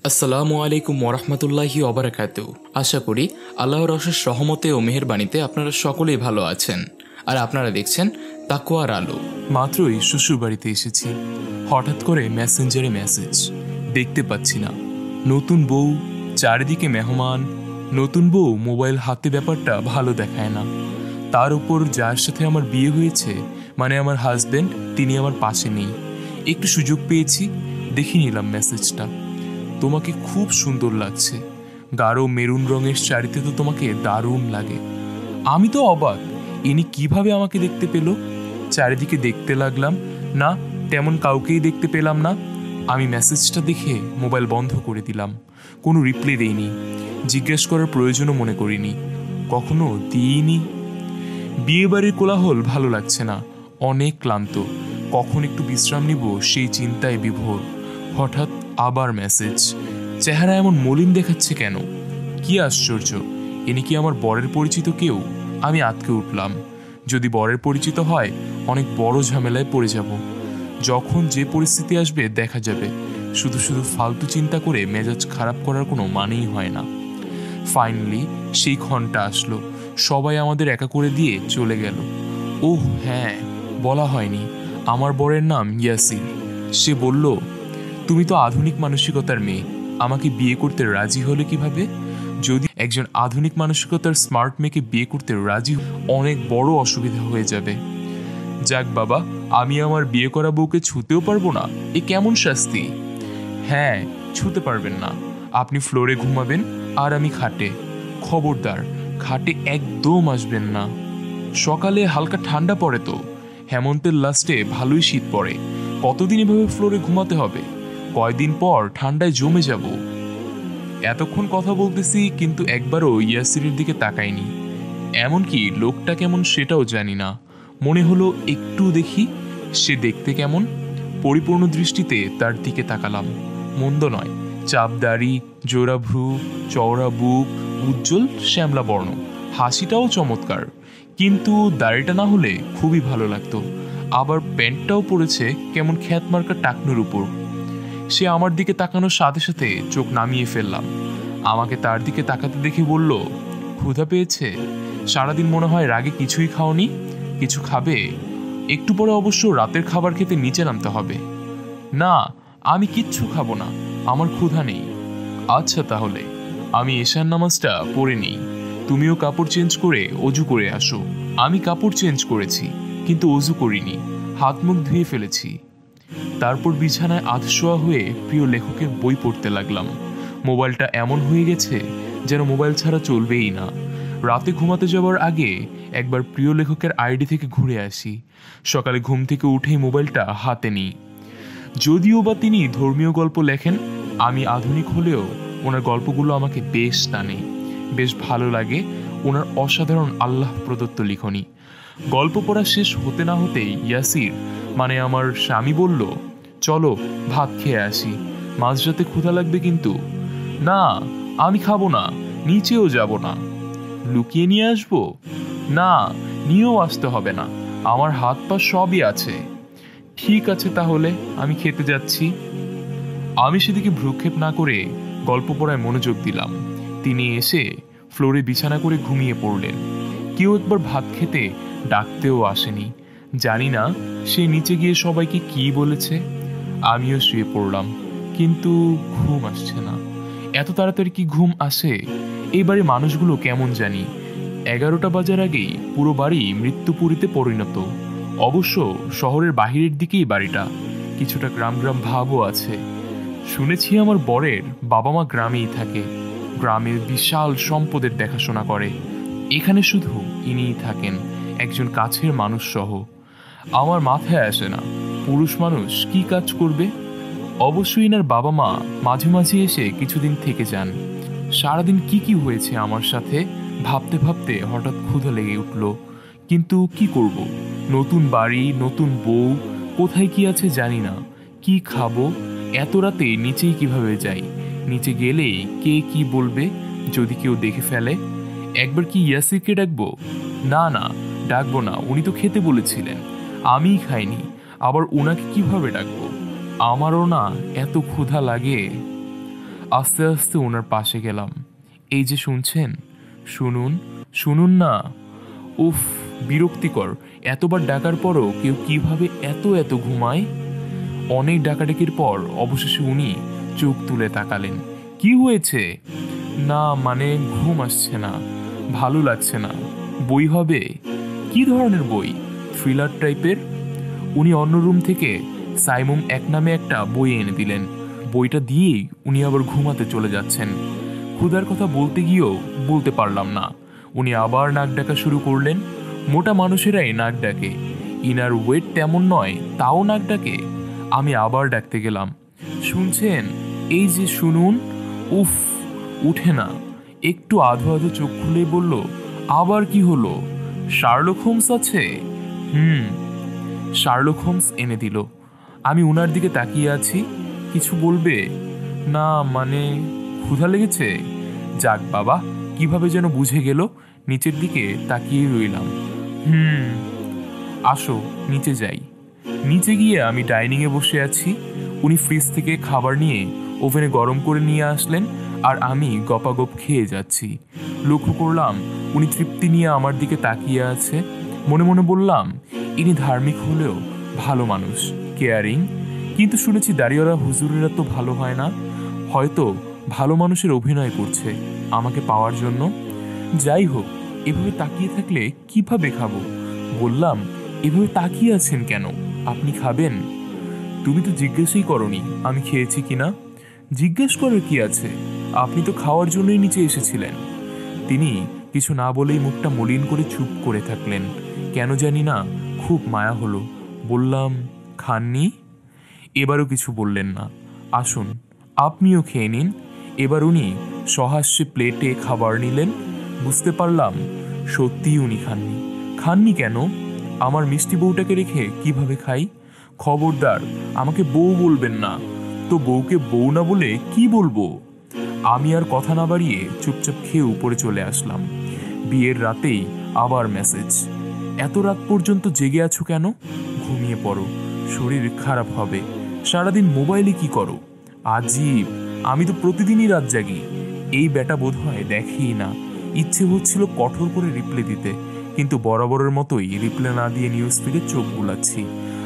আসসালামু আলাইকুম ওরহমতুল্লাহি ওবারাকাতু। আশা করি আল্লাহর অশেষ রহমতে ও মেহেরবানিতে আপনারা সকলেই ভালো আছেন। আর আপনারা দেখছেন তাকওয়ার আলো। মাত্রই শ্বশুর বাড়িতে এসেছি, হঠাৎ করে মেসেঞ্জারে মেসেজ, দেখতে পাচ্ছি না। নতুন বউ, চারিদিকে মেহমান। নতুন বউ মোবাইল হাতে, ব্যাপারটা ভালো দেখায় না। তার উপর যার সাথে আমার বিয়ে হয়েছে, মানে আমার হাজবেন্ড, তিনি আমার পাশে নেই। একটু সুযোগ পেয়েছি, দেখে নিলাম মেসেজটা। তোমাকে খুব সুন্দর লাগছে, গাঢ় মেরুন রঙের শাড়িতে তো তোমাকে দারুণ লাগে। আমি তো অবাক, ইনি কিভাবে আমাকে দেখতে পেল। চারিদিকে দেখতে লাগলাম, না তেমন কাউকেই দেখতে পেলাম না। আমি মেসেজটা দেখে মোবাইল বন্ধ করে দিলাম, কোনো রিপ্লাই দেইনি। জিজ্ঞেস করার প্রয়োজনও মনে করিনি, কখনো দিইনি। বিয়েবাড়ির কোলাহল ভালো লাগছে না, অনেক ক্লান্ত। কখন একটু বিশ্রাম নিব সেই চিন্তায় বিভোর। হঠাৎ আবার মেসেজ। চেহারা এমন মলিন দেখাচ্ছে কেন? কি আশ্চর্য, ইনি কি আমার বরের পরিচিত কেউ? আমি আটকে উঠলাম। যদি বরের পরিচিত হয়, অনেক বড় ঝামেলায় পড়ে যাব। যখন যে পরিস্থিতি আসবে দেখা যাবে। শুধু শুধু ফালতু চিন্তা করে মেজাজ খারাপ করার কোনো মানেই হয় না। ফাইনালি সেই ক্ষণটা আসলো, সবাই আমাদের একা করে দিয়ে চলে গেল। ওহ হ্যাঁ, বলা হয়নি, আমার বরের নাম ইয়াসির। সে বলল, তুমি তো আধুনিক মানসিকতার মেয়ে, আমাকে বিয়ে করতে রাজি হলে কিভাবে? যদি একজন আধুনিক মানসিকতার স্মার্ট মেয়েকে বিয়ে করতে রাজি, অনেক বড় অসুবিধা হয়ে যাবে। যাক বাবা, আমি আমার বিয়ে করা বউকে ছুঁতেও পারবো না, এ কেমন শাস্তি? হ্যাঁ, ছুঁতে পারবেন না। আপনি ফ্লোরে ঘুমাবেন আর আমি খাটে। খবরদার, খাটে একদম আসবেন না। সকালে হালকা ঠান্ডা পড়ে তো, হেমন্তের লাস্টে ভালোই শীত পড়ে। কতদিন এভাবে ফ্লোরে ঘুমাতে হবে? কয়দিন পর ঠান্ডায় জমে যাব। এতক্ষণ কথা বলতেছি, কিন্তু একবারও ইয়াসিরের দিকে তাকাইনি। এমনকি লোকটা কেমন সেটাও জানি না। মনে হলো একটু দেখি সে দেখতে কেমন। পরিপূর্ণ দৃষ্টিতে তার দিকে তাকালাম। মন্দ নয়, চাপ দাড়ি, জোড়া ভ্রু, চওড়া বুক, উজ্জ্বল শ্যামলা বর্ণ, হাসিটাও চমৎকার। কিন্তু দাড়িটা না হলে খুবই ভালো লাগতো। আবার প্যান্টটাও পরেছে কেমন খ্যাতমার্কা টাকনুর উপর। সে আমার দিকে তাকানোর সাথে সাথে চোখ নামিয়ে ফেললাম। আমাকে তার দিকে তাকাতে দেখে বলল, ক্ষুধা পেয়েছে? সারাদিন মনে হয় রাগে কিছুই খাওনি। কিছু খাবে? একটু পরে অবশ্য রাতের খাবার খেতে নিচে নামতে হবে। না, আমি কিচ্ছু খাবো না, আমার ক্ষুধা নেই। আচ্ছা তাহলে আমি এশার নামাজটা পড়ে নিই, তুমিও কাপড় চেঞ্জ করে অজু করে আসো। আমি কাপড় চেঞ্জ করেছি, কিন্তু অজু করিনি, হাত মুখ ধুয়ে ফেলেছি। তারপর বিছানায় আধশোয়া হয়ে প্রিয় লেখকের বই পড়তে লাগলাম। মোবাইলটা এমন হয়ে গেছে যেন মোবাইল ছাড়া চলবেই না। রাতে ঘুমাতে যাওয়ার আগে একবার প্রিয় লেখকের আইডি থেকে ঘুরে আসি। সকালে ঘুম থেকে উঠেই মোবাইলটা হাতে নিই। যদিও বা তিনি ধর্মীয় গল্প লেখেন, আমি আধুনিক হলেও ওনার গল্পগুলো আমাকে বেশ টানে, বেশ ভালো লাগে। ওনার অসাধারণ আল্লাহ প্রদত্ত লিখনী। গল্প পড়া শেষ হতে না হতেই ইয়াসির, মানে আমার স্বামী, বলল, চলো ভাত খেয়ে আসি, মাঝরাতে ক্ষুধা লাগবে কিন্তু। না, আমি খাবো না, নিচেও যাব না। লুকিয়ে নিয়ে আসবো? না, নিয়েও আসতে হবে না, আমার হাত পা সবই আছে। ঠিক আছে তাহলে, আমি খেতে যাচ্ছি। আমি সেদিকে ভ্রুক্ষেপ না করে গল্প পড়ায় মনোযোগ দিলাম। তিনি এসে ফ্লোরে বিছানা করে ঘুমিয়ে পড়লেন। কেউ একবার ভাত খেতে ডাকতেও আসেনি। জানি না সে নিচে গিয়ে সবাইকে কি বলেছে। আমিও শুয়ে পড়লাম, কিন্তু ঘুম আসছে না। এত তাড়াতাড়ি কি ঘুম আসে? এইবারে মানুষগুলো কেমন জানি। 11টা বাজার আগেই পুরো বাড়ি মৃত্যুপুরীতে পরিণত। অবশ্য শহরের বাহিরের দিকেই বাড়িটা, কিছুটা গ্রাম গ্রাম ভাবও আছে। শুনেছি আমার বরের বাবা মা গ্রামেই থাকে, গ্রামের বিশাল সম্পদের দেখাশোনা করে। এখানে শুধু ইনিই থাকেন, একজন কাছের মানুষ সহ। আমার মাথায় আসে না পুরুষ মানুষ কি কাজ করবে। অবশ্যই ইনার বাবা মা মাঝে মাঝে এসে কিছুদিন থেকে যান। সারাদিন কি কি হয়েছে আমার সাথে ভাবতে ভাবতে হঠাৎ ক্ষুধা লেগে উঠল। কিন্তু কি করব, নতুন বাড়ি, নতুন বউ, কোথায় কি আছে জানি না। কি খাবো? এত রাতে নিচেই কিভাবে যাই? নিচে গেলেই কে কি বলবে যদি কেউ দেখে ফেলে? একবার কি ইয়াসিরকে ডাকবো? না না, ডাকবো না, উনি তো খেতে বলেছিলেন, আমিই খাইনি, আবার ওনাকে কিভাবে ডাকবো? আমারও না এত ক্ষুধা লাগে। আস্তে আস্তে ওনার পাশে গেলাম। এই যে শুনছেন, শুনুন, শুনুন না। উফ, বিরক্তিকর। এতবার ডাকার পরও কেউ কিভাবে এত এত ঘুমায়? অনেক ডাকাডাকির পর অবশেষে উনি চোখ তুলে তাকালেন। কি হয়েছে? না মানে ঘুম আসছে না, ভালো লাগছে না। বই হবে? কি ধরনের বই? থ্রিলার টাইপের? উনি অন্য রুম থেকে সাইমুম এক নামে একটা বই এনে দিলেন। বইটা দিয়েই উনি আবার ঘুমাতে চলে যাচ্ছেন। ক্ষুধার কথা বলতে গিয়েও বলতে পারলাম না। উনি আবার নাক ডাকা শুরু করলেন। মোটা মানুষেরাই নাক ডাকে, ইনার ওয়েট তেমন নয় তাও নাক ডাকে। আমি আবার ডাকতে গেলাম, শুনছেন? এই যে শুনুন। উফ, উঠে না। একটু আধো আধো চোখ খুলে বলল, আবার কি হলো? শার্লক হোমস আছে? শার্লক হোমস এনে দিল। আমি উনার দিকে তাকিয়ে আছি। কিছু বলবে? না মানে ক্ষুধা লেগেছে। যাক বাবা, কিভাবে যেন বুঝে গেল। নিচের দিকে তাকিয়ে রইলাম। আসো নিচে যাই। নিচে গিয়ে আমি ডাইনিংয়ে বসে আছি। উনি ফ্রিজ থেকে খাবার নিয়ে ওভেনে গরম করে নিয়ে আসলেন, আর আমি গপাগপ খেয়ে যাচ্ছি। লক্ষ্য করলাম উনি তৃপ্তি নিয়ে আমার দিকে তাকিয়ে আছে। মনে মনে বললাম, ইনি ধার্মিক হলেও ভালো মানুষ, কেয়ারিং। কিন্তু শুনেছি দাড়িওয়ালা হুজুরেরা তো ভালো হয় না। হয়তো ভালো মানুষের অভিনয় করছে আমাকে পাওয়ার জন্য। যাই হোক, এভাবে তাকিয়ে থাকলে কিভাবে খাবো? বললাম, এভাবে তাকিয়ে আছেন কেন? আপনি খাবেন? তুমি তো জিজ্ঞেসই করনি আমি খেয়েছি কিনা। জিজ্ঞেস করার কি আছে? আপনি তো খাওয়ার জন্যই নিচে এসেছিলেন। তিনি কিছু না বলেই মুখটা মলিন করে চুপ করে থাকলেন। কেন জানি না, খুব মায়া হলো। বললাম, খাননি? এবারও কিছু বললেন না। আসুন আপনিও খেয়ে নিন। এবার উনি সহাস্যে প্লেটে খাবার নিলেন। বুঝতে পারলাম সত্যিই উনি খাননি। খাননি কেন? আমার মিষ্টি বউটাকে রেখে কিভাবে খাই? খবরদার আমাকে বউ বলবেন না। তো বউকে বউ না বলে কি বলবো? আমি আর কথা না বাড়িয়ে চুপচাপ খেয়ে উপরে চলে আসলাম। বিয়ের রাতেই আবার মেসেজ। এত রাত পর্যন্ত জেগে আছো কেন? ঘুমিয়ে পড়ো, শরীর খারাপ হবে। সারাদিন মোবাইলে কি করো? আজীব, আমি তো প্রতিদিনই রাত জাগি। এই বেটা বোধ হয় দেখেই না। ইচ্ছে হচ্ছিল কঠোর করে রিপ্লে দিতে, কিন্তু বরাবরের মতোই রিপ্লে না দিয়ে নিউজ ফিডে চোখ বুলাচ্ছি।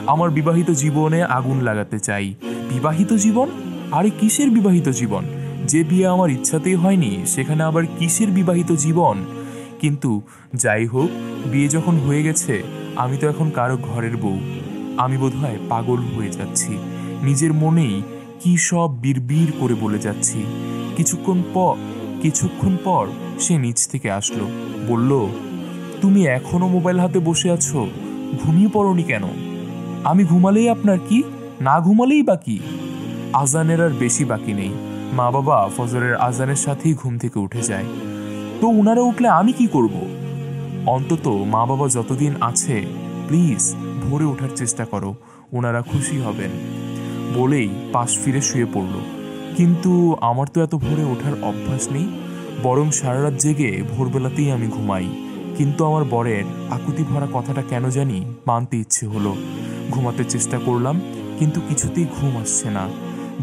আমার বিবাহিত জীবনে আগুন লাগাতে চাই। বিবাহিত জীবন? আরে কিসের বিবাহিত জীবন? যে বিয়ে আমার ইচ্ছাতেই হয়নি সেখানে আবার কিসের বিবাহিত জীবন? কিন্তু যাই হোক, বিয়ে যখন হয়ে গেছে, আমি তো এখন কারো ঘরের বউ। আমি বোধহয় পাগল হয়ে যাচ্ছি। নিজের মনেই কি সব বিড়বিড় করে বলে যাচ্ছি। কিছুক্ষণ পর সে নিচ থেকে আসলো। বলল, তুমি এখনো মোবাইল হাতে বসে আছো? ঘুমিয়ে পড়োনি কেন? আমি ঘুমালেই আপনার কি, না ঘুমালেই বাকি? আজানের আর বেশি বাকি নেই। মা বাবা ফজরের আজানের সাথেই ঘুম থেকে উঠে যায়। তো উনারা উঠলে আমি কি করব? অন্তত মা বাবা যতদিন আছে প্লিজ ভোরে ওঠার চেষ্টা করো, ওনারা খুশি হবেন। বলেই পাশ ফিরে শুয়ে পড়ল। কিন্তু আমার তো এত ভোরে ওঠার অভ্যাস নেই, বরং সারা রাত জেগে ভোরবেলাতেই আমি ঘুমাই। কিন্তু আমার বরের আকুতি ভরা কথাটা কেন জানি মানতে ইচ্ছে হলো। ঘুমাতে চেষ্টা করলাম, কিন্তু কিছুতেই ঘুম আসছে না।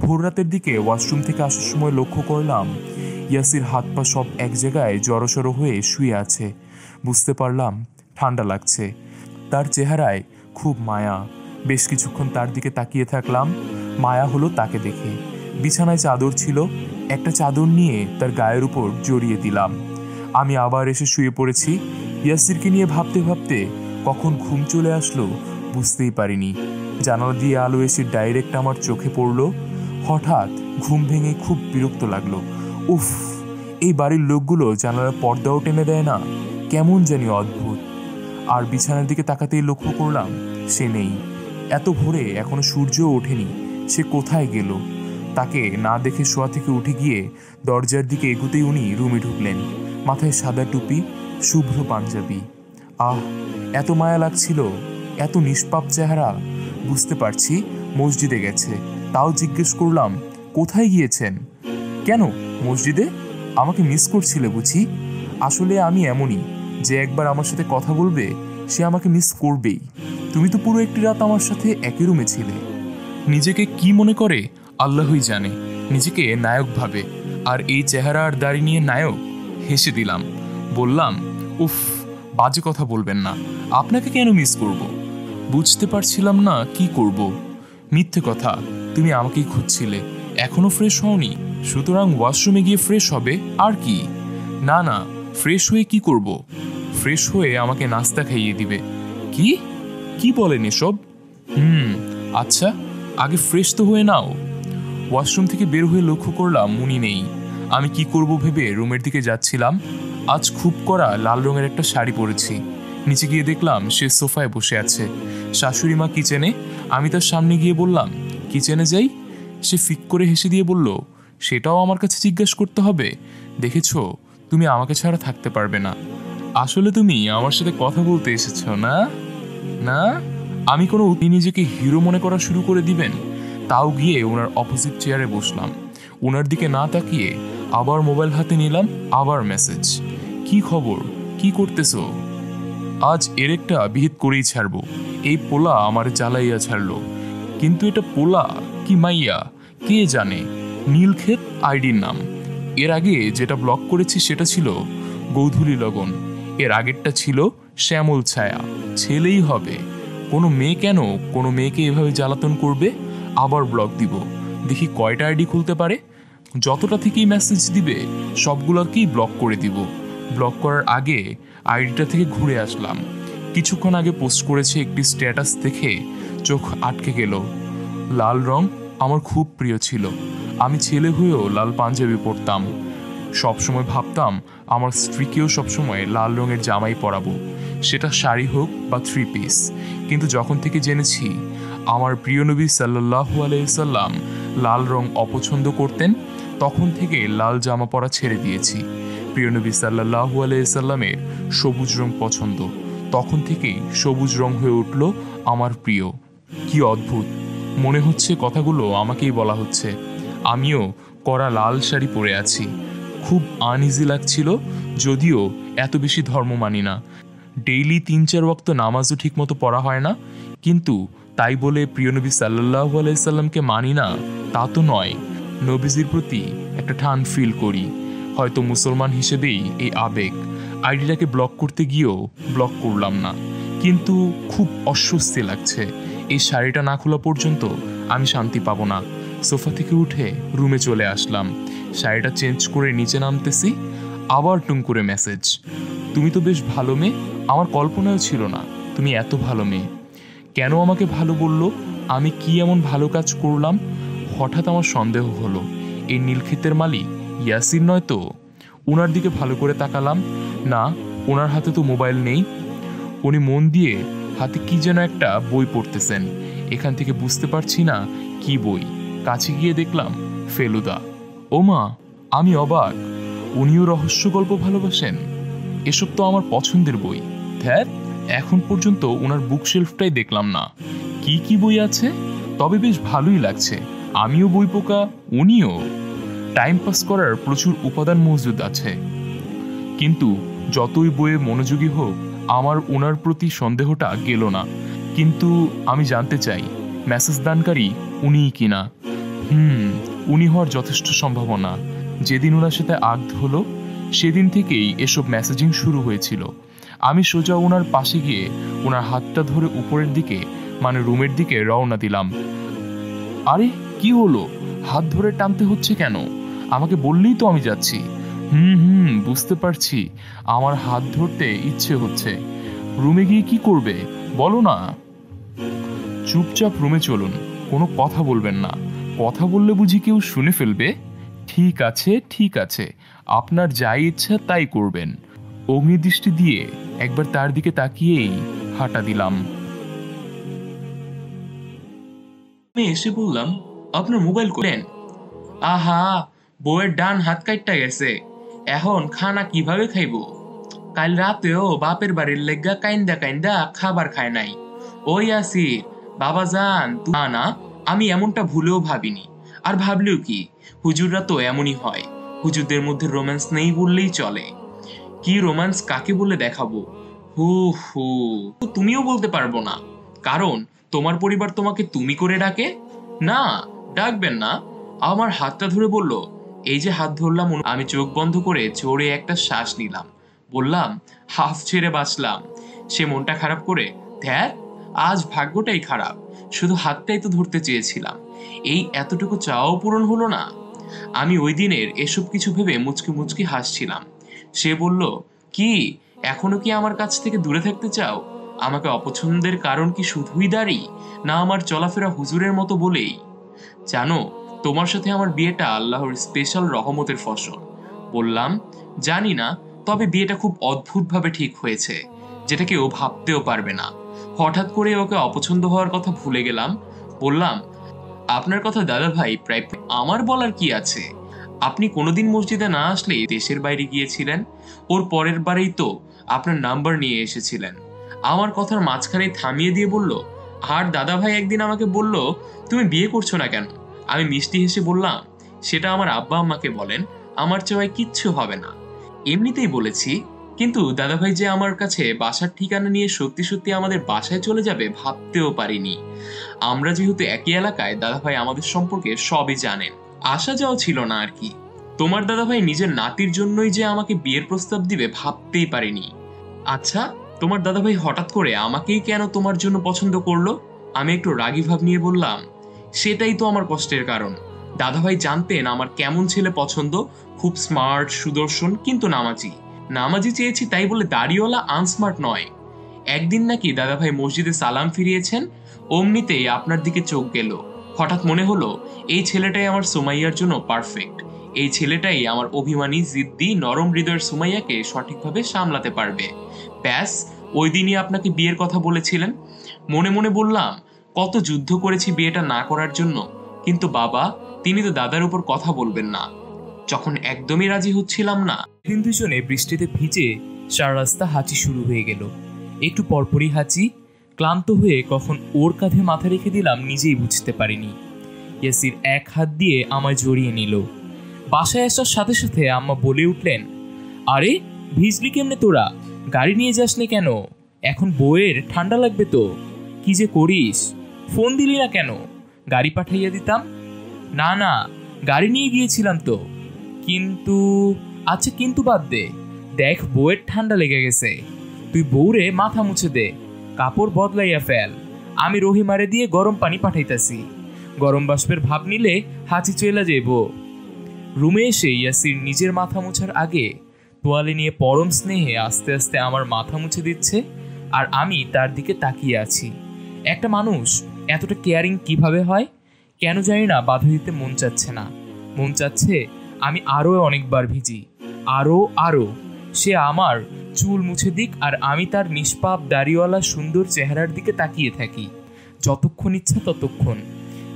ভোর রাতের দিকে ওয়াশরুম থেকে আসার সময় লক্ষ্য করলাম ইয়াসির হাত পা সব এক জায়গায় জড়সড় হয়ে শুয়ে আছে। বুঝতে পারলাম ঠান্ডা লাগছে। তার চেহারায় খুব মায়া। বেশ কিছুক্ষণ তার দিকে তাকিয়ে থাকলাম। মায়া হলো তাকে দেখে। বিছানায় চাদর ছিল, একটা চাদর নিয়ে তার গায়ের উপর জড়িয়ে দিলাম। আমি আবার এসে শুয়ে পড়েছি। ইয়াসিরকে নিয়ে ভাবতে ভাবতে কখন ঘুম চলে আসলো বুঝতেই পারিনি। জানালা দিয়ে আলো এসে ডাইরেক্ট আমার চোখে পড়লো। হঠাৎ ঘুম ভেঙে খুব বিরক্ত লাগলো। উফ, এই বাড়ির লোকগুলো জানালার পর্দাও টেনে দেয় না, কেমন জানি অদ্ভুত। আর বিছানার দিকে তাকাতেই লক্ষ্য করলাম সে নেই। এত ভোরে এখনো সূর্যও ওঠেনি, সে কোথায় গেল? তাকে না দেখে শোয়া থেকে উঠে গিয়ে দরজার দিকে এগুতেই উনি রুমে ঢুকলেন। মাথায় সাদা টুপি, শুভ্র পাঞ্জাবি। আহ, এত মায়া লাগছিল, এত নিষ্পাপ চেহারা। বুঝতে পারছি মসজিদে গেছে। তাও জিজ্ঞেস করলাম, কোথায় গিয়েছেন? কেন মসজিদে? আমাকে মিস করছিলে বুঝি? আসলে আমি এমনই, যে একবার আমার সাথে কথা বলবে সে আমাকে মিস করবেই। তুমি তো পুরো একটি রাত আমার সাথে একই রুমে ছিলে। নিজেকে কি মনে করে আল্লাহই জানে। নিজেকে নায়ক ভাবে, আর এই চেহারা আর দাড়ি নিয়ে নায়ক। হেসে দিলাম, বললাম, উফ, বাজে কথা বলবেন না, আপনাকে কেন মিস করব? বুঝতে পারছিলাম না কি করব। মিথ্যে কথা, তুমি আমাকেই খুঁজছিলে, এখনো ফ্রেশ হওনি, সুতরাং ওয়াশরুমে গিয়ে ফ্রেশ হবে আর কি। না না, ফ্রেশ হয়ে কি করব? ফ্রেশ হয়ে আমাকে নাস্তা খাইয়ে দিবে। কি কি বলেন এসব? আচ্ছা, আগে ফ্রেশ তো হয়ে নাও। ওয়াশরুম থেকে বের হয়ে লক্ষ্য করলাম মুনি নেই। আমি কি করব ভেবে রুমের দিকে যাচ্ছিলাম। আজ খুব করা লাল রঙের একটা শাড়ি পরেছি। নিচে গিয়ে দেখলাম সে সোফায় বসে আছে, শাশুড়ি মা কিচেনে। আমি তার সামনে গিয়ে বললাম, কিচেনে যাই? সে ফিক করে হেসে দিয়ে বলল, সেটাও আমার কাছে জিজ্ঞেস করতে হবে? দেখেছো, তুমি আমাকে ছাড়া থাকতে পারবে না। আসলে তুমি আমার সাথে কথা বলতে এসেছ না? না, আমি কোনো নিজেকে হিরো মনে করা শুরু করে দিবেন? তাও গিয়ে ওনার অপোজিট চেয়ারে বসলাম। ওনার দিকে না তাকিয়ে আবার মোবাইল হাতে নিলাম, আবার মেসেজ। কি খবর, কি করতেছো? আজ এর একটা বিহিত করেই ছাড়বো। এই পোলা আমার জ্বালাইয়া ছাড়লো। কিন্তু এটা পোলা কি মাইয়া কে জানে। নীলক্ষেত আইডির নাম। এর আগে যেটা ব্লক করেছি সেটা ছিল গৌধুলি লগন। এর আগেরটা ছিল শ্যামল ছায়া। ছেলেই হবে। কোনো মেয়ে কেন কোনো মেয়েকে এভাবে জ্বালাতন করবে? আবার ব্লক দিব, দেখি কয়টা আইডি খুলতে পারে। যতটা থেকেই মেসেজ দিবে সবগুলোকেই ব্লক করে দিব। ব্লক করার আগে আইডিটা থেকে ঘুরে আসলাম। কিছুক্ষণ আগে পোস্ট করেছে একটি স্ট্যাটাস দেখে চোখ আটকে গেল। লাল রং আমার খুব প্রিয় ছিল। আমি ছেলে হয়েও লাল পাঞ্জাবি পরতাম। সবসময় ভাবতাম আমার স্ত্রীকেও সবসময় লাল রঙের জামাই পরাবো, সেটা শাড়ি হোক বা 3 পিস। কিন্তু যখন থেকে জেনেছি আমার প্রিয় নবী সাল্লাল্লাহু আলাইহি সাল্লাম লাল রং অপছন্দ করতেন, তখন থেকে লাল জামা পরা ছেড়ে দিয়েছি। প্রিয় নবী সাল্লাল্লাহু আলাইহি সাল্লামের সবুজ রং পছন্দ, তখন থেকেই সবুজ রং হয়ে উঠল আমার প্রিয়। কি অদ্ভুত, মনে হচ্ছে কথাগুলো আমাকেই বলা হচ্ছে। আমিও কড়া লাল শাড়ি পরে আছি। খুব আনইজি লাগছিল, যদিও এত বেশি ধর্ম মানি না। ডেইলি 3-4 ওয়াক্ত নামাজও ঠিকমতো পড়া হয় না, কিন্তু তাই বলে প্রিয় নবী সাল্লাল্লাহু আলাইহি সাল্লামকে মানি না তা তো নয়। নবীজির প্রতি একটা টান ফিল করি, হয়তো মুসলমান হিসেবেই এই আবেগ। আইডিটাকে ব্লক করতে গিয়েও ব্লক করলাম না, কিন্তু খুব অস্বস্তি লাগছে। এই শাড়িটা না খোলা পর্যন্ত আমি শান্তি পাবো না। সোফা থেকে উঠে রুমে চলে আসলাম। শাড়িটা চেঞ্জ করে নিচে নামতেছি, আবার টুং করে মেসেজ। তুমি তো বেশ ভালো মেয়ে, আমার কল্পনাও ছিল না তুমি এত ভালো মেয়ে। কেন আমাকে ভালো বললো? আমি কি এমন ভালো কাজ করলাম? হঠাৎ আমার সন্দেহ হলো, এই নীলক্ষেতের মালিক ইয়াসির নয় তো? ওনার দিকে ভালো করে তাকালাম, না, ওনার হাতে তো মোবাইল নেই। উনি মন দিয়ে হাতে কি যেন একটা বই পড়তেছেন। এখান থেকে বুঝতে পারছি না কি বই। কাছে গিয়ে দেখলাম ফেলুদা। ওমা, আমি অবাক, উনিও রহস্য গল্প ভালোবাসেন? এসব তো আমার পছন্দের বই। ধ্যাত, এখন পর্যন্ত ওনার বুকশেলফটাই দেখলাম না। কি কি বই আছে? তবে বেশ ভালোই লাগছে। আমিও বই পোকা, উনিও। টাইম পাস করার প্রচুর উপাদান মজুদ আছে, কিন্তু যতই বইয়ে মনোযোগী হোক আমার ওনার প্রতি সন্দেহটা গেল না। কিন্তু আমি জানতে চাই মেসেজ দানকারী উনিই কিনা। উনি হওয়ার যথেষ্ট সম্ভাবনা। যেদিন ওনার সাথে আগ্ধ হলো সেদিন থেকেই এসব মেসেজিং শুরু হয়েছিল। আমি সোজা ওনার পাশে গিয়ে ওনার হাতটা ধরে উপরের দিকে, মানে রুমের দিকে রওনা দিলাম। আরে কি হলো, হাত ধরে টানতে হচ্ছে কেন? আমাকে বললেই তো আমি যাচ্ছি। বুঝতে পারছি, আমার হাত ধরতে ইচ্ছে হচ্ছে। রুমে গিয়ে কি করবে বলো না? চুপচাপ রুমে চলুন, কোনো কথা বলবেন না। কথা বললে বুঝি কেউ শুনে ফেলবে? ঠিক আছে ঠিক আছে, আপনার যাই ইচ্ছা তাই করবেন। অগ্নিদৃষ্টি দিয়ে একবার তার দিকে তাকিয়েই হাঁটা দিলাম। আমি এসে বললাম, আপনার মোবাইল করেন? আহা, বউয়ের ডান হাত কাইটটা গেছে, এখন খানা কিভাবে খাইবো? কাল রাতেও বাপের বাড়ির লেগা কাইন্দা কাইন্দা খাবার খায় নাই। ওই আসির বাবা যান না, আমি এমনটা ভুলেও ভাবিনি। আর ভাবলেও কি, হুজুররা তো এমনই হয়। হুজুরদের মধ্যে রোম্যান্স নেই বললেই চলে। কি রোম্যান্স কাকে বলে দেখাবো? হু হু, তুমিও বলতে পারবো না, কারণ তোমার পরিবার তোমাকে তুমি করে ডাকে। না, ডাকবেন না, আমার হাতটা ধরে বলল, এই যে হাত ধরলাম। আমি চোখ বন্ধ করে জোরে একটা শ্বাস নিলাম, বললাম, হাফ ছেড়ে বাঁচলাম। সে মনটা খারাপ করে, ধ্যাত, আজ ভাগ্যটাই খারাপ, শুধু হাতটাই তো ধরতে চেয়েছিলাম, এই এতটুকু চাওয়াও পূরণ হলো না। আমি ওই দিনের এসব কিছু ভেবে মুচকি মুচকি হাসছিলাম। সে বলল, কি এখনো কি আমার কাছ থেকে দূরে থাকতে চাও? আমাকে অপছন্দের কারণ কি শুধুই দাড়ি, না আমার চলাফেরা হুজুরের মতো বলেই? জানো, তোমার সাথে আমার বিয়েটা আল্লাহর স্পেশাল রহমতের ফসল। বললাম, জানি না, তবে বিয়েটা খুব অদ্ভুতভাবে ঠিক হয়েছে, যেটা কেউ ভাবতেও পারবে না। হঠাৎ করে ওকে অপছন্দ হওয়ার কথা ভুলে গেলাম। বললাম, আপনার কথা দাদা ভাই প্রায় আমার বলার কি আছে? আপনি কোনোদিন মসজিদে না আসলেই দেশের বাইরে গিয়েছিলেন, ওর পরের বারেই তো আপনার নাম্বার নিয়ে এসেছিলেন। আমার কথার মাঝখানে থামিয়ে দিয়ে বলল, আর দাদা ভাই একদিন আমাকে বলল, তুমি বিয়ে করছো না কেন? আমি মিষ্টি হেসে বললাম, সেটা আমার আব্বা আম্মাকে বলেন, আমার চাওয়ায় কিচ্ছু হবে না, এমনিতেই বলেছি। কিন্তু দাদাভাই যে আমার কাছে বাসার ঠিকানা নিয়ে সত্যি সত্যি আমাদের বাসায় চলে যাবে ভাবতেও পারিনি। আমরা যেহেতু একই এলাকায়, দাদাভাই আমাদের সম্পর্কে সবই জানেন, আসা যাওয়া ছিল না আর কি। তোমার দাদাভাই নিজের নাতির জন্যই যে আমাকে বিয়ের প্রস্তাব দিবে ভাবতেই পারিনি। আচ্ছা, তোমার দাদাভাই হঠাৎ করে আমাকেই কেন তোমার জন্য পছন্দ করলো? আমি একটু রাগী ভাব নিয়ে বললাম, সেটাই তো আমার কষ্টের কারণ। দাদাভাই জানতেন আমার কেমন ছেলে পছন্দ, খুব স্মার্ট, সুদর্শন, কিন্তু নামাজি। নামাজি চেয়েছি তাই বলে দাড়িওয়ালা আনস্মার্ট নয়। একদিন নাকি দাদাভাই মসজিদে সালাম ফিরিয়েছেন, অমনিতেই আপনার দিকে চোখ গেল। হঠাৎ মনে হলো, এই ছেলেটাই আমার সুমাইয়ার জন্য পারফেক্ট। এই ছেলেটাই আমার অভিমানী, জিদ্দি, নরম হৃদয়ের সুমাইয়াকে সঠিকভাবে সামলাতে পারবে। ব্যাস, ওই দিনই আপনাকে বিয়ের কথা বলেছিলেন। মনে মনে বললাম, কত যুদ্ধ করেছি বিয়েটা না করার জন্য, কিন্তু বাবা, তিনি তো দাদার উপর কথা বলবেন না। যখন একদমই রাজি হচ্ছিলাম না, দিন দুজনে বৃষ্টিতে ভিজে সারা রাস্তা হাঁচি শুরু হয়ে গেল। একটু পরপরই হাঁচি। ক্লান্ত হয়ে কখন ওর কাঁধে মাথা রেখে দিলাম নিজেই বুঝতে পারিনি। ইয়াসির এক হাত দিয়ে আমায় জড়িয়ে নিল। বাসায় আসার সাথে সাথে আম্মা বলে উঠলেন, আরে ভিজলি কেমনে তোরা? গাড়ি নিয়ে যাসনি কেন? এখন বউয়ের ঠান্ডা লাগবে তো। কি যে করিস, ফোন দিলি না কেন? গাড়ি পাঠাইয়া দিতাম। না না, গাড়ি নিয়ে গিয়েছিলাম তো। কিন্তু আচ্ছা, কিন্তু বাদ দে, দেখ বউয়ের ঠান্ডা লেগে গেছে, তুই বউরে মাথা মুছে দে, কাপড় বদলাইয়া ফেল, আমি রহিমারে দিয়ে গরম পানি পাঠাইতাছি, গরম বাষ্পের ভাব নিলে হাঁচি চলে যাইব। রুমে এসে ইয়াসির নিজের মাথা মুছার আগে তোয়ালে নিয়ে পরম স্নেহে আস্তে আস্তে আমার মাথা মুছে দিচ্ছে, আর আমি তার দিকে তাকিয়ে আছি। একটা মানুষ এতটা কেয়ারিং কিভাবে হয়? কেন জানি না, বাধা দিতে মন চাচ্ছে না। মন চাচ্ছে আমি আরও অনেকবার ভিজি, আরও আরও। সে আমার চুল মুছে দিক আর আমি তার নিষ্পাপ দাড়িওয়ালা সুন্দর চেহারার দিকে তাকিয়ে থাকি, যতক্ষণ ইচ্ছা ততক্ষণ।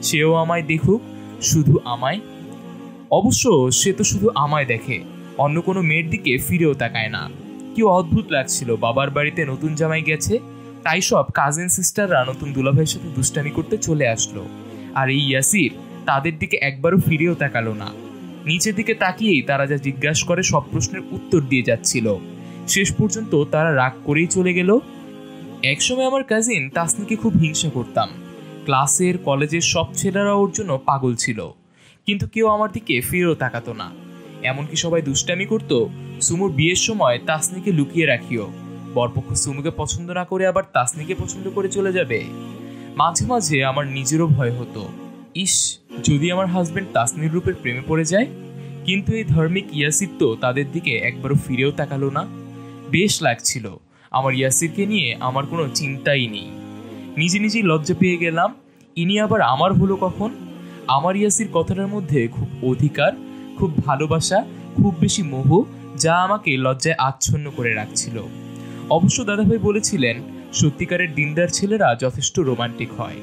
সেও আমায় দেখুক, শুধু আমায়। অবশ্য সে তো শুধু আমায় দেখে, অন্য কোনো মেয়ের দিকে ফিরেও তাকায় না। কি অদ্ভুত লাগছিল, বাবার বাড়িতে নতুন জামাই গেছে, তাই সব কাজিন সিস্টাররা নতুন দুলাভাইয়ের সাথে দুষ্টামি করতে চলে আসলো, আর এই ইয়াসির তাদের দিকে একবারও ফিরেও তাকালো না। নিচের দিকে তাকিয়েই তারা যা জিজ্ঞাসা করে সব প্রশ্নের উত্তর দিয়ে যাচ্ছিল। শেষ পর্যন্ত তারা রাগ করেই চলে গেল। একসময় আমার কাজিন তাসনিকে খুব হিংসা করতাম। ক্লাসের, কলেজের সব ছেলেরা ওর জন্য পাগল ছিল, কিন্তু কেউ আমার দিকে ফিরেও তাকাতো না। এমনকি সবাই দুষ্টামি করত, সুমুর বিয়ের সময় তাসনিকে লুকিয়ে রাখিও, বরপক্ষ সুমুকে পছন্দ না করে আবার তাসনিকে পছন্দ করে চলে যাবে। মাঝে মাঝে আমার নিজেরও ভয় হতো, ইস, যদি আমার হাজবেন্ড তাসনির রূপের প্রেমে পড়ে যায়। কিন্তু এই ধার্মিক ইয়াসির তো তাদের দিকে একবারও ফিরেও তাকালো না। বেশ লাগছিল, আমার ইয়াসিরকে নিয়ে আমার কোনো চিন্তাই নেই। নিজে নিজেই লজ্জা পেয়ে গেলাম, ইনি আবার আমার হলো কখন? আমার ইয়াসির কথাটার মধ্যে খুব অধিকার, খুব ভালোবাসা, খুব বেশি মোহ, যা আমাকে লজ্জায় আচ্ছন্ন করে রাখছিল। অবশ্য দাদাভাই বলেছিলেন, সত্যিকারের দিনদার ছেলেরা যথেষ্ট রোমান্টিক হয়,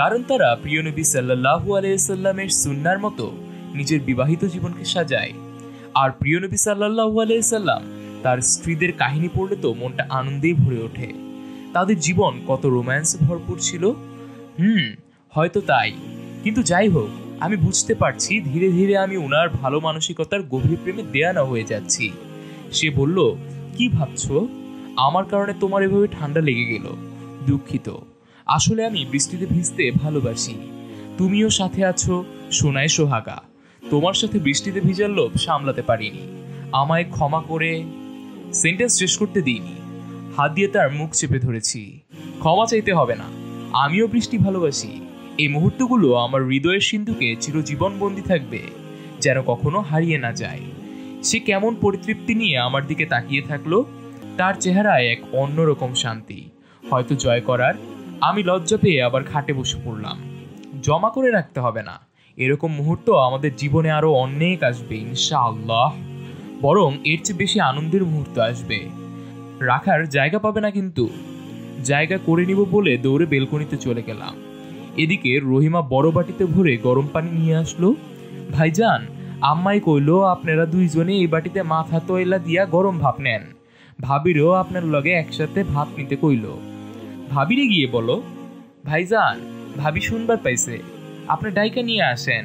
কারণ তারা প্রিয় নবী সাল্লাল্লাহু আলাইহি সাল্লামের সুন্নাহর মতো নিজের বিবাহিত জীবনকে সাজায়। আর প্রিয় নবী সাল্লাল্লাহু আলাইহি সাল্লাম তার স্ত্রীদের কাহিনী পড়লে তো মনটা আনন্দেই ভরে ওঠে। তাদের জীবন কত রোম্যান্সে ভরপুর ছিল। হয়তো তাই। কিন্তু যাই হোক, আমি বুঝতে পারছি ধীরে ধীরে আমি ওনার ভালো মানসিকতার গভীর প্রেমে দেয়ানা হয়ে যাচ্ছি। সে বলল, কি ভাবছো? আমার কারণে তোমার এভাবে ঠান্ডা লেগে গেল। দুঃখিত, আসলে আমি বৃষ্টিতে ভিজতে ভালোবাসি। তুমিও সাথে আছো, সোনায় সোহাগা, তোমার সাথে বৃষ্টিতে ভিজার লোভ সামলাতে পারিনি, আমায় ক্ষমা করে। সেন্টেন্স শেষ করতে দিইনি, হাত দিয়ে তার মুখ চেপে ধরেছি। ক্ষমা চাইতে হবে না, আমিও বৃষ্টি ভালোবাসি। এই মুহূর্তগুলো আমার হৃদয়ের সিন্ধুকে চিরজীবন বন্দী থাকবে, যেন কখনো হারিয়ে না যায়। সে কেমন পরিতৃপ্তি নিয়ে আমার দিকে তাকিয়ে থাকলো, তার চেহারায় এক অন্যরকম শান্তি, হয়তো জয় করার। আমি লজ্জা পেয়ে আবার খাটে বসে পড়লাম। জমা করে রাখতে হবে না, এরকম মুহূর্ত আমাদের জীবনে আরো অনেক আসবে ইনশাআল্লাহ। বরং এর চেয়ে বেশি আনন্দের মুহূর্ত আসবে। রাখার জায়গা পাবে না, কিন্তু জায়গা করে নিব বলে দৌড়ে বেলকনিতে চলে গেলাম। এদিকে রহিমা বড় বাটিতে ভরে গরম পানি নিয়ে আসলো। ভাইজান, আম্মাই কইলো আপনারা দুইজনে এই বাটিতে মাথা তৈলা দিয়া গরম ভাপ নেন। ভাবিরও আপনার লগে একসাথে ভাত নিতে কইলো। ভাবিরে গিয়ে বলো, ভাইজান ভাবি শুনবার পাইছে, আপনি ডাইকা নিয়ে আসেন।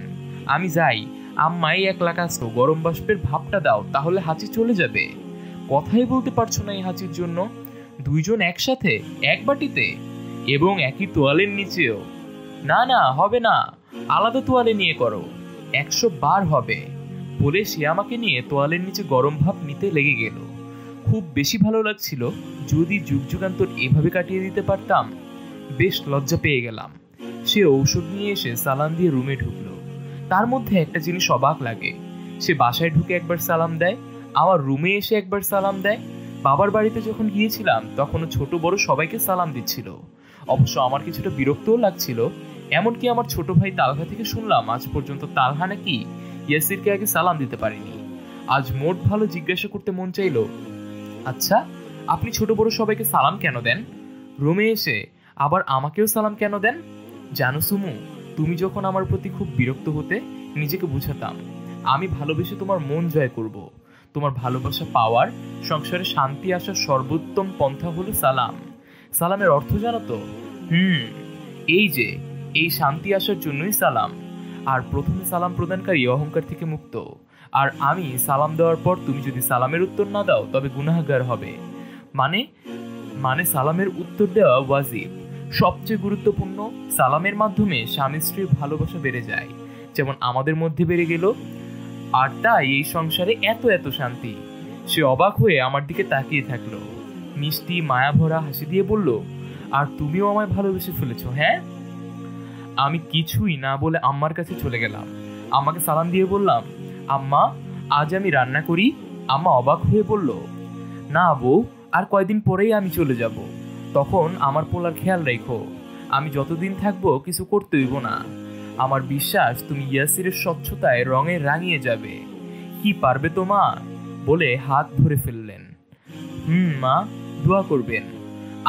আমি যাই, আম্মাই একলা কাজ তো, গরম বাষ্পের ভাপটা দাও, তাহলে হাঁচি চলে যাবে। কথাই বলতে পারছো না এই হাঁচির জন্য? দুইজন একসাথে এক বাটিতে এবং একই তোয়ালের নিচেও? না না, হবে না, আলাদা তোয়ালে নিয়ে করো, 100 বার হবে। বলে সে আমাকে নিয়ে তোয়ালের নিচে গরম ভাপ নিতে লেগে গেল। খুব বেশি ভালো লাগছিল, যদি যুগ যুগান্তর এভাবে কাটিয়ে দিতে পারতাম। বেশ লজ্জা পেয়ে গেলাম। সে ঔষধ নিয়ে এসে সালাম দিয়ে রুমে ঢুকলো। তার মধ্যে একটা জিনিস অবাক লাগে, সে বাসায় ঢুকে একবার সালাম দেয়, আমার রুমে এসে একবার সালাম দেয়। বাবার বাড়িতে যখন গিয়েছিলাম তখনও ছোট বড় সবাইকে সালাম দিচ্ছিল। অবশ্য আমার কিছুটা বিরক্তও লাগছিল। এমনকি আমার ছোট ভাই তালহা থেকে শুনলাম আজ পর্যন্ত তালহা নাকি ইয়াসিরকে আগে সালাম দিতে পারেনি। আজ মোট ভালো জিজ্ঞাসা করতে মন চাইল, আচ্ছা আপনি ছোট বড় সবাইকে সালাম কেন দেন? রুমে এসে আবার আমাকেও সালাম কেন দেন? জানো সুমু, তুমি যখন আমার প্রতি খুব বিরক্ত হতে, নিজেকে বুঝাতাম আমি ভালোবেসে তোমার মন জয় করব। তোমার ভালোবাসা পাওয়ার, সংসারে শান্তি আসার সর্বোত্তম পন্থা হলো সালাম। সালামের অর্থ জানো তো? এই যে এই শান্তি আসার জন্যই সালাম। আর প্রথমে সালাম প্রদানকারী অহংকার থেকে মুক্ত। আর আমি সালাম দেওয়ার পর তুমি যদি সালামের উত্তর না দাও তবে গুনাহগার হবে। মানে সালামের উত্তর দেওয়া ওয়াজিব। সবচেয়ে গুরুত্বপূর্ণ, সালামের মাধ্যমে স্বামী স্ত্রীর ভালোবাসা বেড়ে যায়, যেমন আমাদের মধ্যে বেড়ে গেল। আর তাই এই সংসারে এত এত শান্তি। সে অবাক হয়ে আমার দিকে তাকিয়ে থাকলো, মিষ্টি মায়া ভরা হাসি দিয়ে বলল, আর তুমিও আমায় ভালোবেসে ফেলেছো? হ্যাঁ। আমি কিছুই না বলে আম্মার কাছে চলে গেলাম। আম্মাকে সালাম দিয়ে বললাম, আম্মা আজ আমি রান্না করি। আম্মা অবাক হয়ে বলল, না বউ, আর কয়দিন পরেই আমি চলে যাব, তখন আমার পোলার খেয়াল রেখো। আমি যতদিন থাকবো কিছু করতে হইব না। আমার বিশ্বাস তুমি ইয়াসিরের স্বচ্ছতায় রঙে রাঙিয়ে যাবে। কি পারবে তো মা? বলে হাত ধরে ফেললেন। মা, দোয়া করবেন।